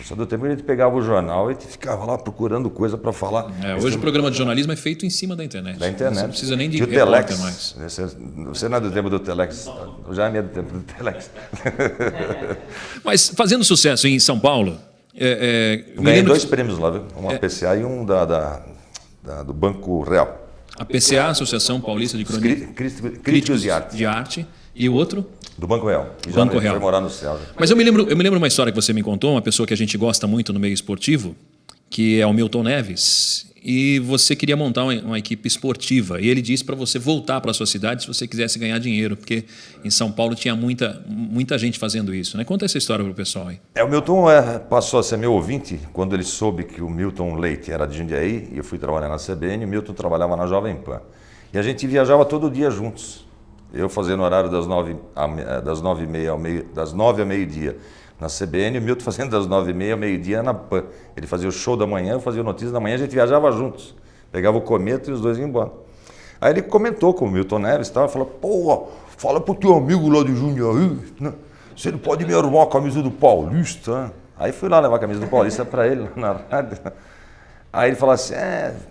só do tempo que a gente pegava o jornal e ficava lá procurando coisa para falar. Hoje o programa de jornalismo é feito em cima da internet. Da internet. Você não precisa nem de o Telex mais. Você não é do tempo do Telex, já é do tempo do Telex. Mas fazendo sucesso em São Paulo... Ganhei 2 prêmios lá, viu? Uma PCA e um do Banco Real. A PCA, Associação Paulista de Críticos de Arte. E o outro? Do Banco Real. Banco Real. Foi morar no céu. Mas eu me lembro uma história que você me contou, uma pessoa que a gente gosta muito no meio esportivo, que é o Milton Neves, e você queria montar uma equipe esportiva. E ele disse para você voltar para a sua cidade se você quisesse ganhar dinheiro, porque em São Paulo tinha muita gente fazendo isso, né? Conta essa história para o pessoal aí. O Milton passou a ser meu ouvinte quando ele soube que o Milton Leite era de Jundiaí, e eu fui trabalhar na CBN, e o Milton trabalhava na Jovem Pan. E a gente viajava todo dia juntos. Eu fazendo horário das 9 ao meio-dia na CBN, e o Milton fazendo das 9h30 ao meio-dia na PAN. Ele fazia o show da manhã, eu fazia o Notícias da Manhã, a gente viajava juntos. Pegava o cometa e os dois iam embora. Aí ele comentou com o Milton Neves, falou, pô, fala pro teu amigo lá de Jundiaí, né? Se ele pode me arrumar a camisa do Paulista. Né? Aí fui lá levar a camisa do Paulista para ele na rádio. Aí ele falou assim,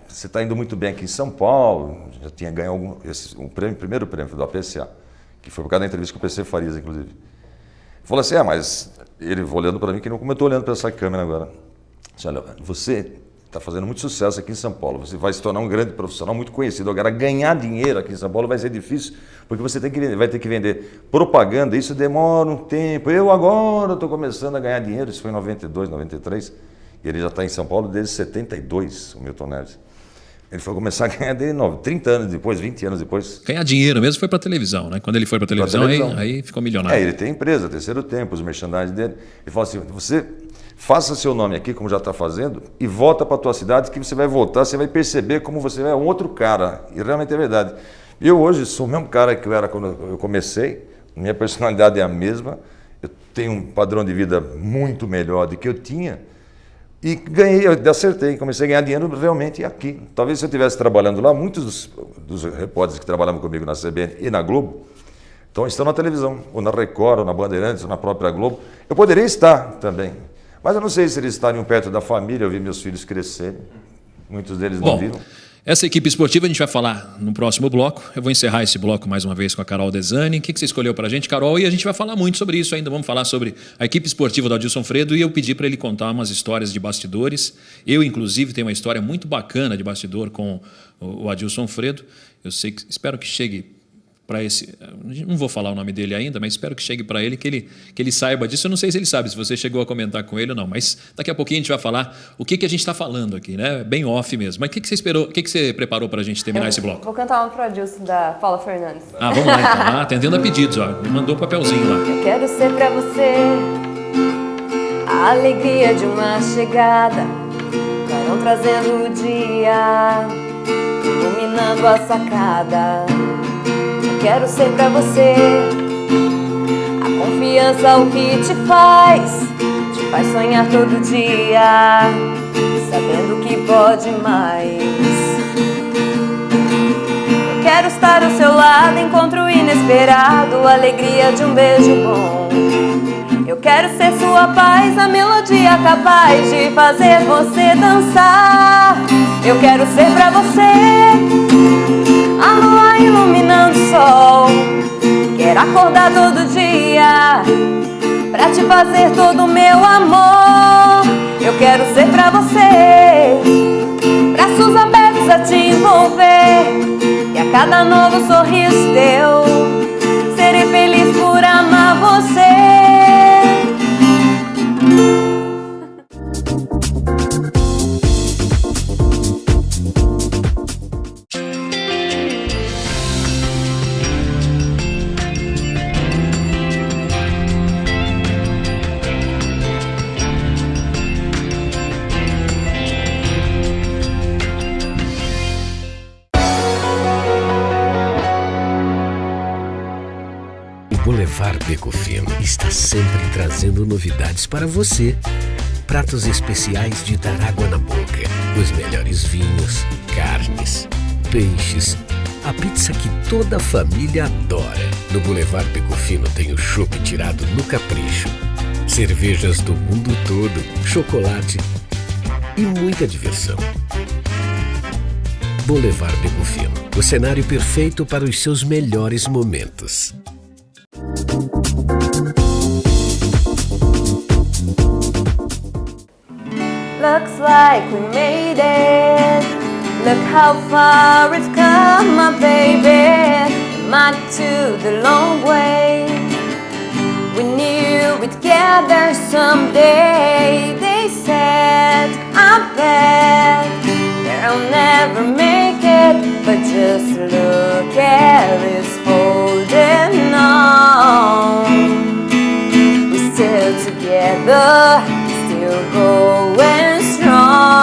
você está indo muito bem aqui em São Paulo, já tinha ganho o primeiro prêmio do APCA, que foi por causa da entrevista com o PC Farias, inclusive. Ele falou assim, mas ele olhando para mim, que não como eu estou olhando para essa câmera agora. Disse, olha, você está fazendo muito sucesso aqui em São Paulo, você vai se tornar um grande profissional, muito conhecido. Agora, ganhar dinheiro aqui em São Paulo vai ser difícil, porque você vai ter que vender propaganda, isso demora um tempo. Eu agora estou começando a ganhar dinheiro, isso foi em 92, 93. E ele já está em São Paulo desde 72, o Milton Neves. Ele foi começar a ganhar dele 30 anos depois, 20 anos depois. Ganhar dinheiro mesmo foi para televisão, né? Quando ele foi para televisão, aí ficou milionário. Ele tem empresa, Terceiro Tempo, os merchandising dele. Ele falou assim, você faça seu nome aqui, como já está fazendo, e volta para a tua cidade, que você vai voltar, você vai perceber como você é um outro cara. E realmente é verdade. Eu hoje sou o mesmo cara que eu era quando eu comecei, minha personalidade é a mesma, eu tenho um padrão de vida muito melhor do que eu tinha, e ganhei, eu acertei, comecei a ganhar dinheiro realmente aqui. Talvez se eu estivesse trabalhando lá, muitos dos repórteres que trabalhavam comigo na CBN e na Globo, então estão na televisão, ou na Record, ou na Bandeirantes, ou na própria Globo. Eu poderia estar também, mas eu não sei se eles estariam perto da família, eu vi meus filhos crescerem, muitos deles não viram. Essa equipe esportiva a gente vai falar no próximo bloco. Eu vou encerrar esse bloco mais uma vez com a Carol Desani. O que você escolheu para a gente, Carol? E a gente vai falar muito sobre isso ainda. Vamos falar sobre a equipe esportiva do Adilson Fredo e eu pedi para ele contar umas histórias de bastidores. Eu, inclusive, tenho uma história muito bacana de bastidor com o Adilson Fredo. Eu espero que chegue para esse... Não vou falar o nome dele ainda, mas espero que chegue para ele, que ele saiba disso. Eu não sei se ele sabe, se você chegou a comentar com ele ou não, mas daqui a pouquinho a gente vai falar o que a gente está falando aqui, né? Bem off mesmo. Mas o que você esperou, o que você preparou para a gente terminar esse bloco? Vou cantar uma pro Adilson da Paula Fernandes. Vamos lá então. Atendendo a pedidos, ó. Me mandou um papelzinho lá. Eu quero ser pra você a alegria de uma chegada, clarão trazendo o dia, iluminando a sacada. Quero ser pra você a confiança, o que te faz sonhar todo dia, sabendo que pode mais. Eu quero estar ao seu lado, encontro inesperado, alegria de um beijo bom. Eu quero ser sua paz, a melodia capaz de fazer você dançar. Eu quero ser pra você a lua iluminando o sol. Quero acordar todo dia pra te fazer todo o meu amor. Eu quero ser pra você braços abertos a te envolver, e a cada novo sorriso teu serei feliz por amar você. Boulevard Beco Fino está sempre trazendo novidades para você. Pratos especiais de dar água na boca, os melhores vinhos, carnes, peixes, a pizza que toda a família adora. No Boulevard Beco Fino tem o chopp tirado no capricho, cervejas do mundo todo, chocolate e muita diversão. Boulevard Beco Fino, o cenário perfeito para os seus melhores momentos. Looks like we made it. Look how far we've come, my baby. Not to the long way. We knew we'd get there someday. They said, I bet that I'll never make it, but just look at us holding on. We're still together, still going strong.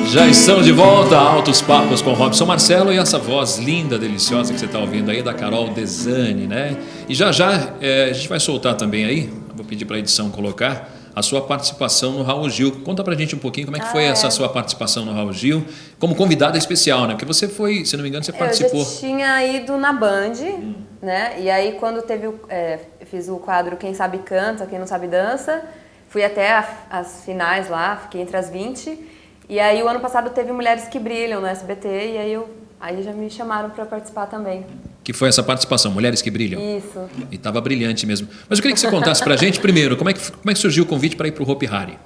Já estamos de volta a Altos Papos com Robson Marcelo, e essa voz linda, deliciosa que você está ouvindo aí, da Carol Desani, né? E já a gente vai soltar também aí, vou pedir para a edição colocar a sua participação no Raul Gil. Conta pra gente um pouquinho como é que foi essa sua participação no Raul Gil, como convidada especial, né? Porque você foi, se não me engano, você participou. Eu já tinha ido na Band, né? E aí quando teve fiz o quadro Quem Sabe Canta, Quem Não Sabe Dança, fui até as finais lá, fiquei entre as 20. E aí o ano passado teve Mulheres que Brilham no SBT, e aí já me chamaram para participar também. Que foi essa participação, Mulheres que Brilham? Isso. E estava brilhante mesmo. Mas eu queria que você contasse pra gente primeiro, como é que surgiu o convite para ir pro Hopi Hari?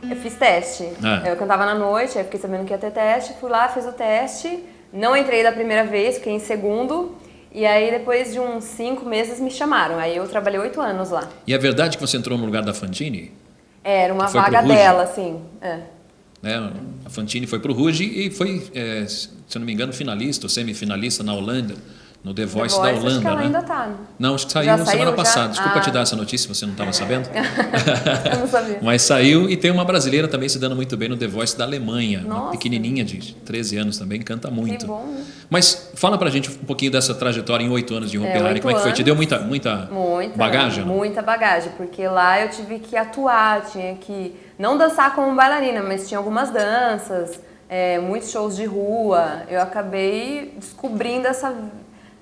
Eu fiz teste. Eu cantava na noite, aí fiquei sabendo que ia ter teste, fui lá, fiz o teste, não entrei da primeira vez, fiquei em segundo, e aí depois de uns 5 meses me chamaram, aí eu trabalhei 8 anos lá. E é verdade que você entrou no lugar da Fantine? Era uma vaga dela, assim. A Fantine foi pro Ruge e foi, se eu não me engano, finalista ou semifinalista na Holanda, no The Voice da Holanda, acho que ela né? ainda tá. Não, acho que saiu semana passada. Já? Desculpa te dar essa notícia, você não estava sabendo. Eu não sabia. Mas saiu, e tem uma brasileira também se dando muito bem no The Voice da Alemanha. Nossa. Uma pequenininha de 13 anos também, canta muito. Que bom, né? Mas fala pra gente um pouquinho dessa trajetória em 8 anos de Hopi Hari. Como é que foi? Te deu muita bagagem? Muita bagagem, porque lá eu tive que atuar, tinha que não dançar como bailarina, mas tinha algumas danças, muitos shows de rua. Eu acabei descobrindo essa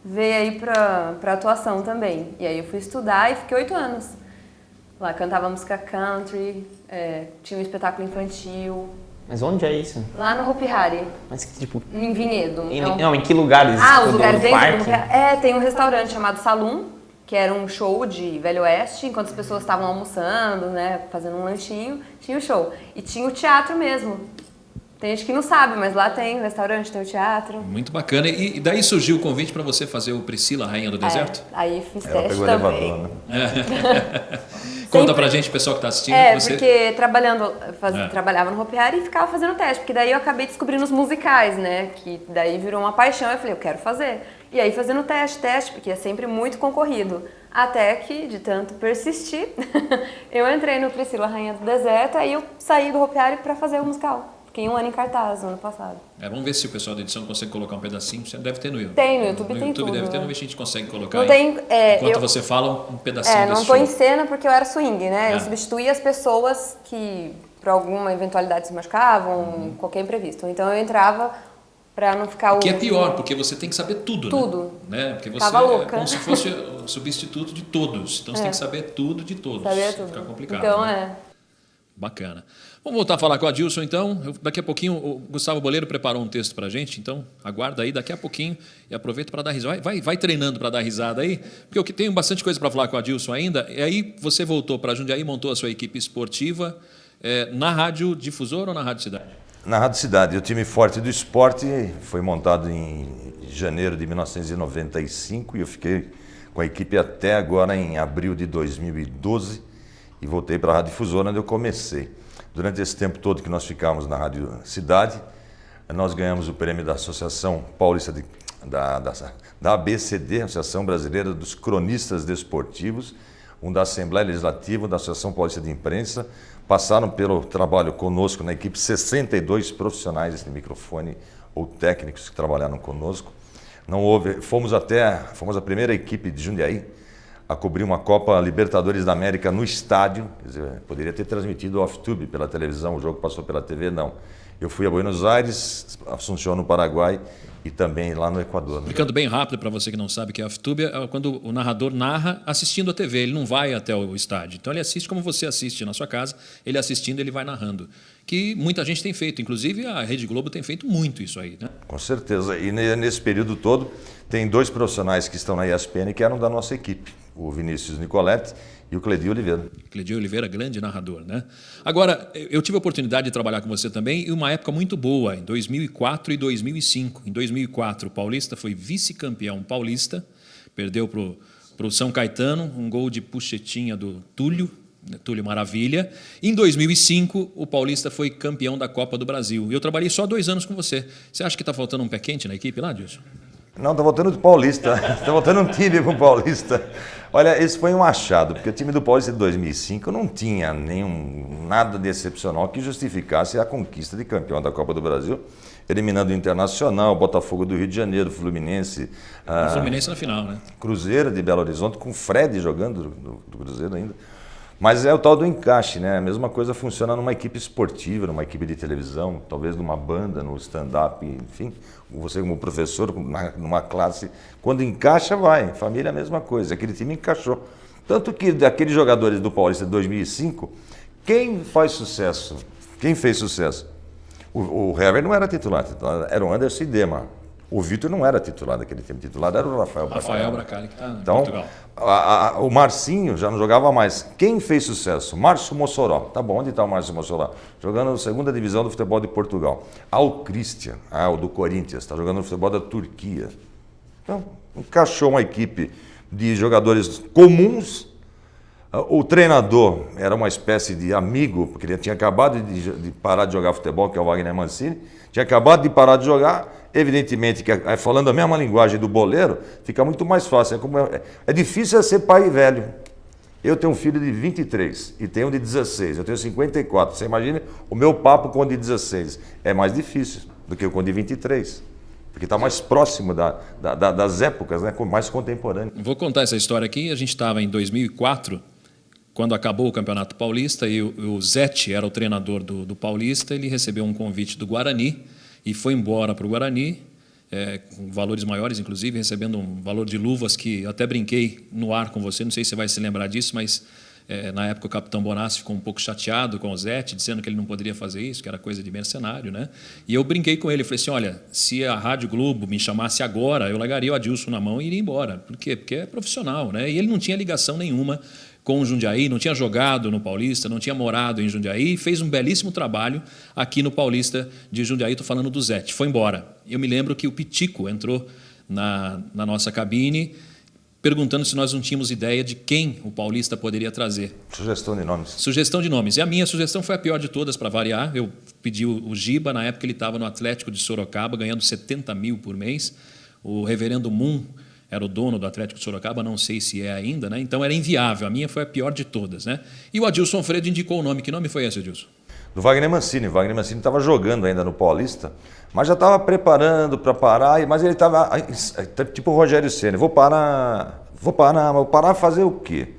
veio aí pra atuação também. E aí eu fui estudar e fiquei 8 anos. Lá cantava música country, tinha um espetáculo infantil. Mas onde é isso? Lá no Hopi Hari, Mas que tipo... em Vinhedo. Não, em que lugares? Ah, os Tipo, lugares do dentro parque? do Hopi Hari. Tem um restaurante chamado Saloon, que era um show de Velho Oeste, enquanto as pessoas estavam almoçando, né, fazendo um lanchinho, tinha o show. E tinha o teatro mesmo. Tem gente que não sabe, mas lá tem o restaurante, tem o teatro. Muito bacana. E daí surgiu o convite para você fazer o Priscila, Rainha do Deserto? Aí fiz Ela teste pegou o também. elevador, né? Conta pra gente, pessoal que está assistindo. Você... porque trabalhava no Hopi Hari e ficava fazendo teste, porque daí eu acabei descobrindo os musicais, né, que daí virou uma paixão, eu falei, eu quero fazer. E aí fazendo teste, porque é sempre muito concorrido. Até que, de tanto persistir, eu entrei no Priscila, Rainha do Deserto, aí eu saí do Hopi Hari para fazer o musical. Fiquei 1 ano em cartaz no ano passado. Vamos ver se o pessoal da edição consegue colocar um pedacinho. Você deve ter no YouTube. Tem, no YouTube tem No YouTube tudo, deve ter, né? vamos ver se a gente consegue colocar Não aí. tem, Enquanto você fala, um pedacinho não desse estou show. em cena porque eu era swing, né? É. Eu substituía as pessoas que, por alguma eventualidade, se machucavam, qualquer imprevisto. Então eu entrava para não ficar O que é pior, porque você tem que saber tudo, Tudo. né? Porque você Tava louca. é como se fosse o substituto de todos. Então você tem que saber tudo de todos. Sabia tudo. Fica complicado. Então né? Bacana. Vamos voltar a falar com a Adilson, então. Daqui a pouquinho o Gustavo Boleiro preparou um texto para a gente, então aguarda aí daqui a pouquinho e aproveita para dar risada. Vai treinando para dar risada aí, porque eu tenho bastante coisa para falar com a Adilson ainda. E aí você voltou para Jundiaí, montou a sua equipe esportiva na Rádio Difusora ou na Rádio Cidade? Na Rádio Cidade, o time forte do esporte foi montado em janeiro de 1995 e eu fiquei com a equipe até agora em abril de 2012 e voltei para a Rádio Difusora, onde eu comecei. Durante esse tempo todo que nós ficamos na Rádio Cidade, nós ganhamos o prêmio da Associação Paulista da ABCD, Associação Brasileira dos Cronistas Desportivos, um da Assembleia Legislativa, um da Associação Paulista de Imprensa. Passaram pelo trabalho conosco na equipe 62 profissionais de microfone ou técnicos que trabalharam conosco. Fomos a primeira equipe de Jundiaí a cobrir uma Copa Libertadores da América no estádio. Quer dizer, poderia ter transmitido off-tube pela televisão, o jogo passou pela TV, não. Eu fui a Buenos Aires, Assunção no Paraguai e também lá no Equador. Explicando bem rápido para você que não sabe o que é off-tube, é quando o narrador narra assistindo a TV, ele não vai até o estádio. Então ele assiste como você assiste na sua casa, ele assistindo, ele vai narrando. Que muita gente tem feito, inclusive a Rede Globo tem feito muito isso aí, né? Com certeza. E nesse período todo, tem 2 profissionais que estão na ESPN que eram da nossa equipe, o Vinícius Nicoletti e o Cledir Oliveira. Cledir Oliveira, grande narrador, né? Agora, eu tive a oportunidade de trabalhar com você também em uma época muito boa, em 2004 e 2005. Em 2004, o Paulista foi vice-campeão paulista, perdeu para o São Caetano, um gol de puxetinha do Túlio Maravilha. Em 2005, o Paulista foi campeão da Copa do Brasil. E eu trabalhei só 2 anos com você. Você acha que está faltando um pé quente na equipe lá, Dilson? Não, está voltando do Paulista. Está voltando um time com o Paulista. Olha, esse foi um achado, porque o time do Paulista de 2005 não tinha nada de excepcional que justificasse a conquista de campeão da Copa do Brasil, eliminando o Internacional, Botafogo do Rio de Janeiro, Fluminense. O Fluminense na final, né? Cruzeiro de Belo Horizonte, com o Fred jogando do Cruzeiro ainda. Mas é o tal do encaixe, né? A mesma coisa funciona numa equipe esportiva, numa equipe de televisão, talvez numa banda, no stand-up, enfim. Você como professor, numa classe, quando encaixa, vai. Família é a mesma coisa, aquele time encaixou. Tanto que daqueles jogadores do Paulista de 2005, quem faz sucesso? Quem fez sucesso? O Hever não era titular, era o Anderson Idema. O Vitor não era titular daquele time, titular era o Rafael Bracali, que está em então, Portugal. O Marcinho já não jogava mais. Quem fez sucesso? Márcio Mossoró. Tá bom, onde está o Márcio Mossoró? Jogando na 2ª divisão do futebol de Portugal. O Christian, o do Corinthians, está jogando no futebol da Turquia. Então, encaixou uma equipe de jogadores comuns. O treinador era uma espécie de amigo, porque ele tinha acabado de parar de jogar futebol, que é o Wagner Mancini. Tinha acabado de parar de jogar. Evidentemente, que falando a mesma linguagem do boleiro, fica muito mais fácil. É difícil ser pai velho. Eu tenho um filho de 23 e tenho um de 16. Eu tenho 54. Você imagina o meu papo com o de 16. É mais difícil do que com o de 23. Porque está mais próximo das épocas, né? Mais contemporâneo. Vou contar essa história aqui. A gente estava em 2004, quando acabou o Campeonato Paulista, e o Zete era o treinador do Paulista. Ele recebeu um convite do Guarani e foi embora para o Guarani, com valores maiores, inclusive, recebendo um valor de luvas que eu até brinquei no ar com você, não sei se você vai se lembrar disso, mas Na época o capitão Bonassi ficou um pouco chateado com o Zete, dizendo que ele não poderia fazer isso, que era coisa de mercenário, né? E eu brinquei com ele, falei assim, olha, se a Rádio Globo me chamasse agora, eu largaria o Adilson na mão e iria embora. Por quê? Porque é profissional, né? E ele não tinha ligação nenhuma com o Jundiaí, não tinha jogado no Paulista, não tinha morado em Jundiaí, e fez um belíssimo trabalho aqui no Paulista de Jundiaí. Estou falando do Zete, foi embora. Eu me lembro que o Pitico entrou na nossa cabine perguntando se nós não tínhamos ideia de quem o Paulista poderia trazer. Sugestão de nomes. Sugestão de nomes. E a minha sugestão foi a pior de todas, para variar. Eu pedi o Giba, na época ele estava no Atlético de Sorocaba, ganhando 70 mil por mês. O reverendo Moon era o dono do Atlético de Sorocaba, não sei se é ainda, né? Então era inviável. A minha foi a pior de todas, né? E o Adilson Fredo indicou o nome. Que nome foi esse, Adilson? Do Wagner Mancini. O Wagner Mancini estava jogando ainda no Paulista, mas já estava preparando para parar, mas ele estava tipo o Rogério Ceni. Vou parar fazer o quê?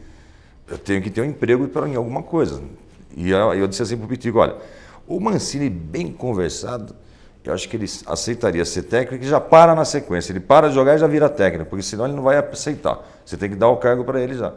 Eu tenho que ter um emprego em alguma coisa. E eu disse assim para o Pitico, olha, o Mancini bem conversado, eu acho que ele aceitaria ser técnico e já para na sequência. Ele para de jogar e já vira técnico, porque senão ele não vai aceitar. Você tem que dar o cargo para ele já.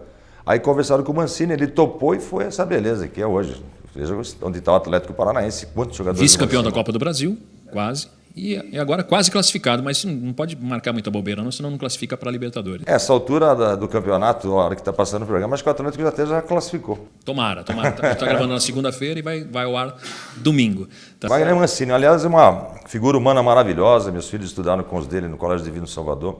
Aí conversaram com o Mancini, ele topou e foi essa beleza que é hoje. Veja onde está o Atlético Paranaense, quantos jogadores... Vice-campeão da Copa do Brasil, quase. E agora quase classificado, mas não pode marcar muita bobeira, não, senão não classifica para a Libertadores. Essa altura do campeonato, a hora que está passando o programa, acho que o Atlético até já classificou. Tomara. A gente está gravando na segunda-feira e vai ao ar domingo. Tá. Wagner Mancini, aliás, é uma figura humana maravilhosa. Meus filhos estudaram com os dele no Colégio Divino Salvador.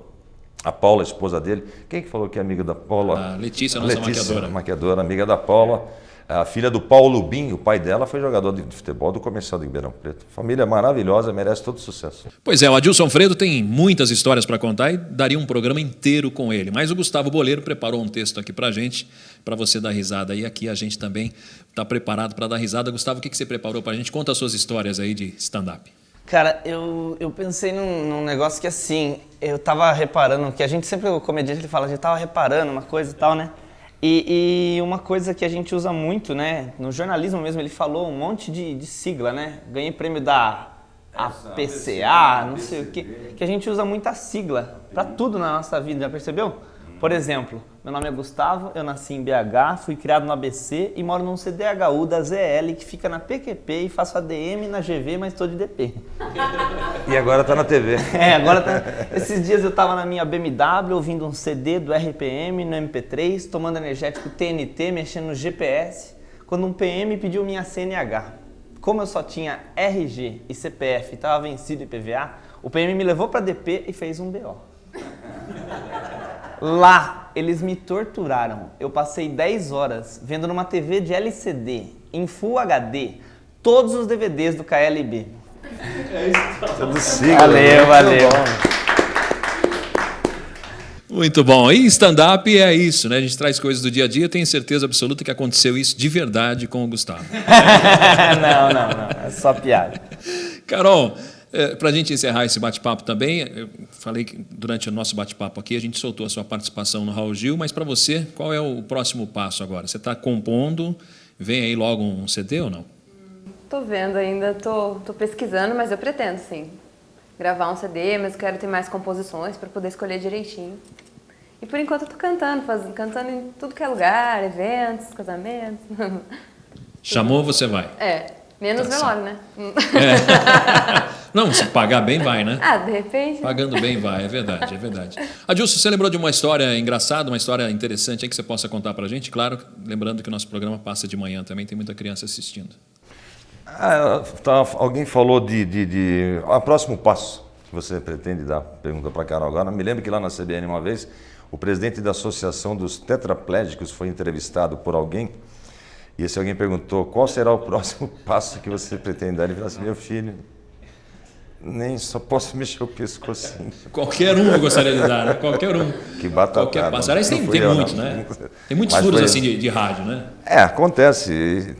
A Paula, a esposa dele. Quem que falou que é amiga da Paula? A Letícia, nossa maquiadora, amiga da Paula. A filha do Paulo Lubim, o pai dela, foi jogador de futebol do Comercial de Ribeirão Preto. Família maravilhosa, merece todo sucesso. Pois é, o Adilson Fredo tem muitas histórias para contar e daria um programa inteiro com ele. Mas o Gustavo Boleiro preparou um texto aqui para a gente, para você dar risada. E aqui a gente também está preparado para dar risada. Gustavo, o que você preparou para a gente? Conta as suas histórias aí de stand-up. Cara, eu pensei num negócio que assim, eu tava reparando, que a gente sempre, o comediante, ele fala, a gente tava reparando uma coisa e tal, né? E uma coisa que a gente usa muito, né? No jornalismo mesmo, ele falou um monte de sigla, né? Ganhei prêmio da APCA, não sei o quê. Que a gente usa muita sigla para tudo na nossa vida, já percebeu? Por exemplo, meu nome é Gustavo, eu nasci em BH, fui criado no ABC e moro num CDHU da ZL, que fica na PQP, e faço ADM na GV, mas estou de DP. E agora tá na TV. Agora tá... Esses dias eu tava na minha BMW, ouvindo um CD do RPM no MP3, tomando energético TNT, mexendo no GPS, quando um PM pediu minha CNH. Como eu só tinha RG e CPF e estava vencido IPVA, o PM me levou para DP e fez um BO. Lá, eles me torturaram. Eu passei 10 horas vendo numa TV de LCD, em Full HD, todos os DVDs do KLB. Valeu. Muito bom. E stand-up é isso, né? A gente traz coisas do dia a dia. Tenho certeza absoluta que aconteceu isso de verdade com o Gustavo. Não. É só piada. Carol, para a gente encerrar esse bate-papo também, eu falei que durante o nosso bate-papo aqui a gente soltou a sua participação no Raul Gil, mas para você, qual é o próximo passo agora? Você está compondo, vem aí logo um CD ou não? Tô vendo ainda, tô pesquisando, mas eu pretendo, sim, gravar um CD, mas quero ter mais composições para poder escolher direitinho. E por enquanto eu tô cantando em tudo que é lugar, eventos, casamentos. Chamou, você vai. Menos velório, né? Não, se pagar bem, vai, né? De repente. Pagando bem, vai, é verdade. Adilson, você lembrou de uma história engraçada, uma história interessante aí que você possa contar pra gente? Claro, lembrando que o nosso programa passa de manhã também, tem muita criança assistindo. Alguém falou de próximo passo que você pretende dar, pergunta para Carol agora. Me lembro que lá na CBN uma vez, o presidente da Associação dos Tetraplégicos foi entrevistado por alguém, e esse alguém perguntou qual será o próximo passo que você pretende dar. Ele falou assim, meu filho, nem só posso mexer o pescocinho. Qualquer um eu gostaria de dar, né? Qualquer um. Que batata. Qualquer passo. Aliás, tem muitos, né? Tem muitos furos assim de rádio, né? Acontece.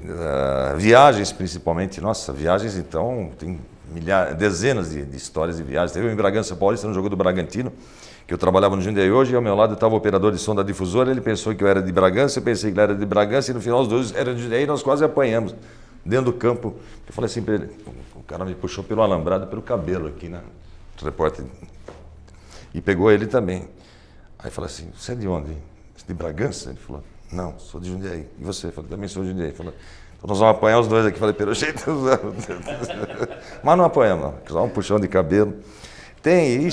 Viagens, principalmente. Nossa, viagens, então, tem dezenas de histórias de viagens. Teve em Bragança Paulista, no jogo do Bragantino, que eu trabalhava no Jundiaí hoje, e ao meu lado estava o operador de som da difusora, ele pensou que eu era de Bragança, eu pensei que ele era de Bragança, e no final os dois eram de Jundiaí, e nós quase apanhamos dentro do campo. Eu falei assim para ele, o cara me puxou pelo alambrado, pelo cabelo aqui, né? O repórter. E pegou ele também. Aí eu falei assim, você é de onde? De Bragança? Ele falou, Não, sou de Jundiaí. E você? Eu falei, também sou de Jundiaí. Falei, então nós vamos apanhar os dois aqui. Falei, pelo jeito. Mas não apanhamos, não. Só um puxão de cabelo. Tem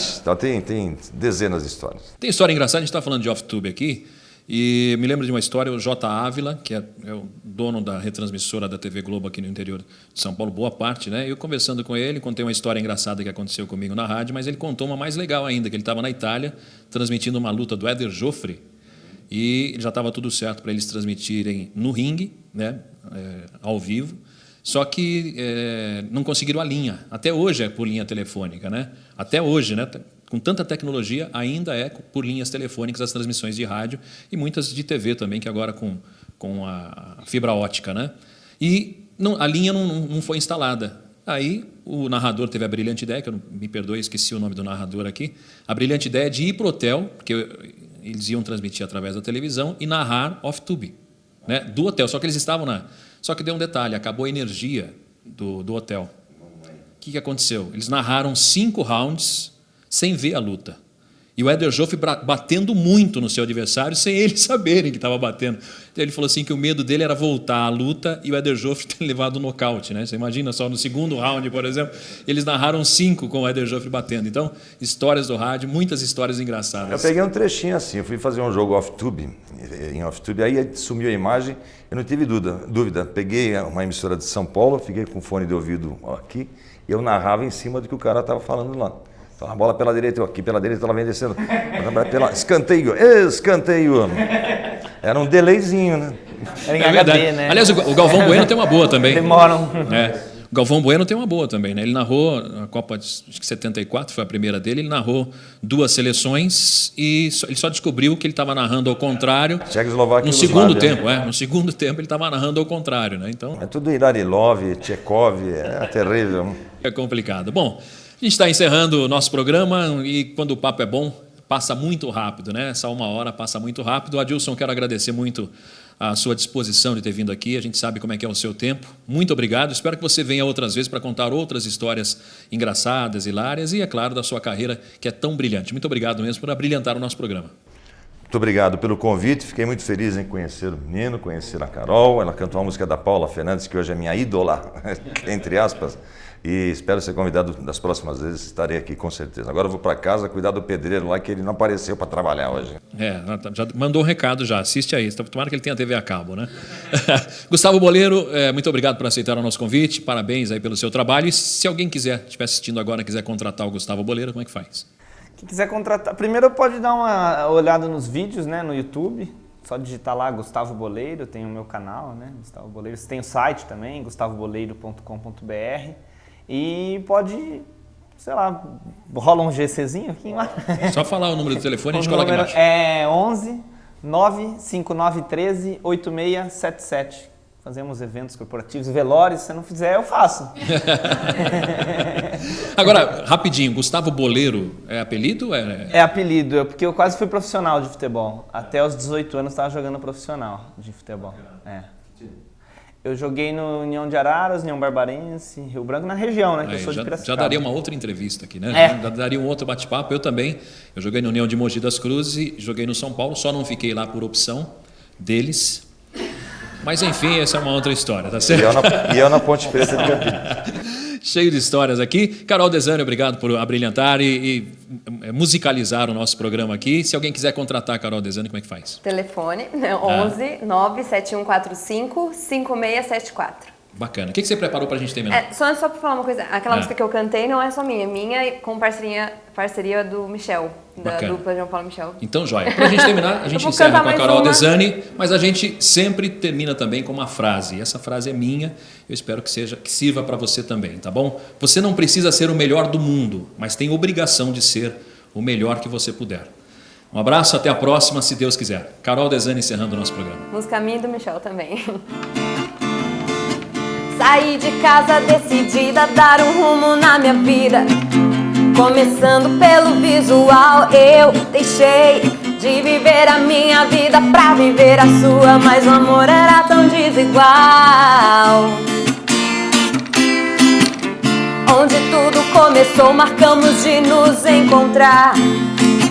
dezenas de histórias. Tem história engraçada, a gente está falando de off-tube aqui, e me lembro de uma história, o J. Ávila, que é o dono da retransmissora da TV Globo aqui no interior de São Paulo, boa parte, né? Eu conversando com ele, contei uma história engraçada que aconteceu comigo na rádio, mas ele contou uma mais legal ainda, que ele estava na Itália, transmitindo uma luta do Éder Joffre, e já estava tudo certo para eles transmitirem no ringue, né? Ao vivo. Só que não conseguiram a linha. Até hoje é por linha telefônica, né? Até hoje, né? Com tanta tecnologia, ainda é por linhas telefônicas as transmissões de rádio e muitas de TV também, que agora com a fibra ótica, né? E a linha não foi instalada. Aí o narrador teve a brilhante ideia, que me perdoe, esqueci o nome do narrador aqui, a brilhante ideia de ir para o hotel, porque eles iam transmitir através da televisão e narrar off-tube, né? Do hotel. Só que eles estavam Só que deu um detalhe, acabou a energia do hotel. O que aconteceu? Eles narraram 5 rounds sem ver a luta. E o Éder Joffre batendo muito no seu adversário, sem eles saberem que estava batendo. Então ele falou assim que o medo dele era voltar à luta e o Éder Joffre ter levado o nocaute, né? Você imagina só no segundo round, por exemplo, eles narraram 5 com o Éder Joffre batendo. Então, histórias do rádio, muitas histórias engraçadas. Eu peguei um trechinho assim, eu fui fazer um jogo off-tube, aí sumiu a imagem, eu não tive dúvida. Peguei uma emissora de São Paulo, fiquei com fone de ouvido aqui, e eu narrava em cima do que o cara estava falando lá. Então, a bola pela direita, aqui pela direita, ela vem descendo. Escanteio. Era um delayzinho, né? Era em HD, né? Aliás, o Galvão Bueno tem uma boa também. Demoram. O Galvão Bueno tem uma boa também, né? Ele narrou a Copa de 74, foi a primeira dele, ele narrou 2 seleções e ele só descobriu que ele estava narrando ao contrário no segundo tempo. No segundo tempo ele estava narrando ao contrário, né? Então, é tudo Ilarilov, Tchekov, é terrível. É complicado. Bom, a gente está encerrando o nosso programa e quando o papo é bom, passa muito rápido, né? Essa 1 hora passa muito rápido. Adilson, quero agradecer muito a sua disposição de ter vindo aqui. A gente sabe como é que é o seu tempo. Muito obrigado. Espero que você venha outras vezes para contar outras histórias engraçadas, hilárias e, é claro, da sua carreira que é tão brilhante. Muito obrigado mesmo por abrilhantar o nosso programa. Muito obrigado pelo convite. Fiquei muito feliz em conhecer o menino, conhecer a Carol. Ela cantou uma música da Paula Fernandes, que hoje é minha ídola, entre aspas. E espero ser convidado das próximas vezes, estarei aqui com certeza. Agora eu vou para casa cuidar do pedreiro lá, que ele não apareceu para trabalhar hoje. Já mandou um recado já, assiste aí. Tomara que ele tenha TV a cabo, né? Gustavo Boleiro, muito obrigado por aceitar o nosso convite, parabéns aí pelo seu trabalho. E se alguém estiver assistindo agora, quiser contratar o Gustavo Boleiro, como é que faz? Quem quiser contratar, primeiro pode dar uma olhada nos vídeos, né, no YouTube. Só digitar lá Gustavo Boleiro, tem o meu canal, né, Gustavo Boleiro. Você tem o site também, gustavoboleiro.com.br. E pode, sei lá, rola um GCzinho aqui lá. Só falar o número do telefone e a gente coloca embaixo. É 11 95913 8677. Fazemos eventos corporativos, velórios, se você não fizer, eu faço. Agora, rapidinho, Gustavo Boleiro é apelido? É apelido, porque eu quase fui profissional de futebol. Até os 18 anos estava jogando profissional de futebol. Eu joguei no União de Araras, União Barbarense, Rio Branco, na região, né? Que eu sou de Piracicaba. Já daria uma outra entrevista aqui, né? Já daria um outro bate-papo. Eu também. Eu joguei na União de Mogi das Cruzes e joguei no São Paulo. Só não fiquei lá por opção deles. Mas, enfim, essa é uma outra história, tá certo? E eu na Ponte Preta de Campinas. Cheio de histórias aqui. Carol Desani, obrigado por abrilhantar e musicalizar o nosso programa aqui. Se alguém quiser contratar a Carol Desani, como é que faz? Telefone 11 97145 5674. Bacana. O que você preparou pra gente terminar? Só pra falar uma coisa, aquela música que eu cantei não é só minha com parceria do Michel, da dupla João Paulo e Michel. Então, joia. Pra gente terminar, a gente encerra com a Carol Desani, mas a gente sempre termina também com uma frase. E essa frase é minha, eu espero que sirva para você também, tá bom? Você não precisa ser o melhor do mundo, mas tem obrigação de ser o melhor que você puder. Um abraço, até a próxima, se Deus quiser. Carol Desani encerrando o nosso programa. Música minha e do Michel também. Saí de casa decidida a dar um rumo na minha vida. Começando pelo visual, eu deixei de viver a minha vida pra viver a sua. Mas o amor era tão desigual. Onde tudo começou, marcamos de nos encontrar.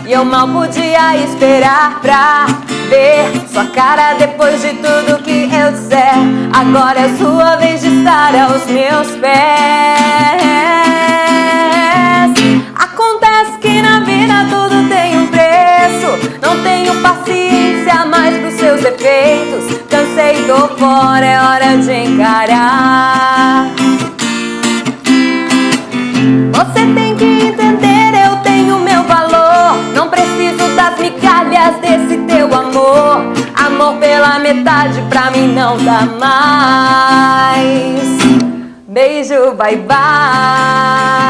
E eu mal podia esperar pra ver sua cara depois de tudo que eu disser. Agora é sua vez de estar aos meus pés. Acontece que na vida tudo tem um preço. Não tenho paciência mais pros seus defeitos. Cansei, tô fora, é hora de encarar. Você tem que entender, eu tenho meu valor. Não preciso das migalhas desse teu amor. Amor pela metade pra mim não dá mais. Beijo, bye bye.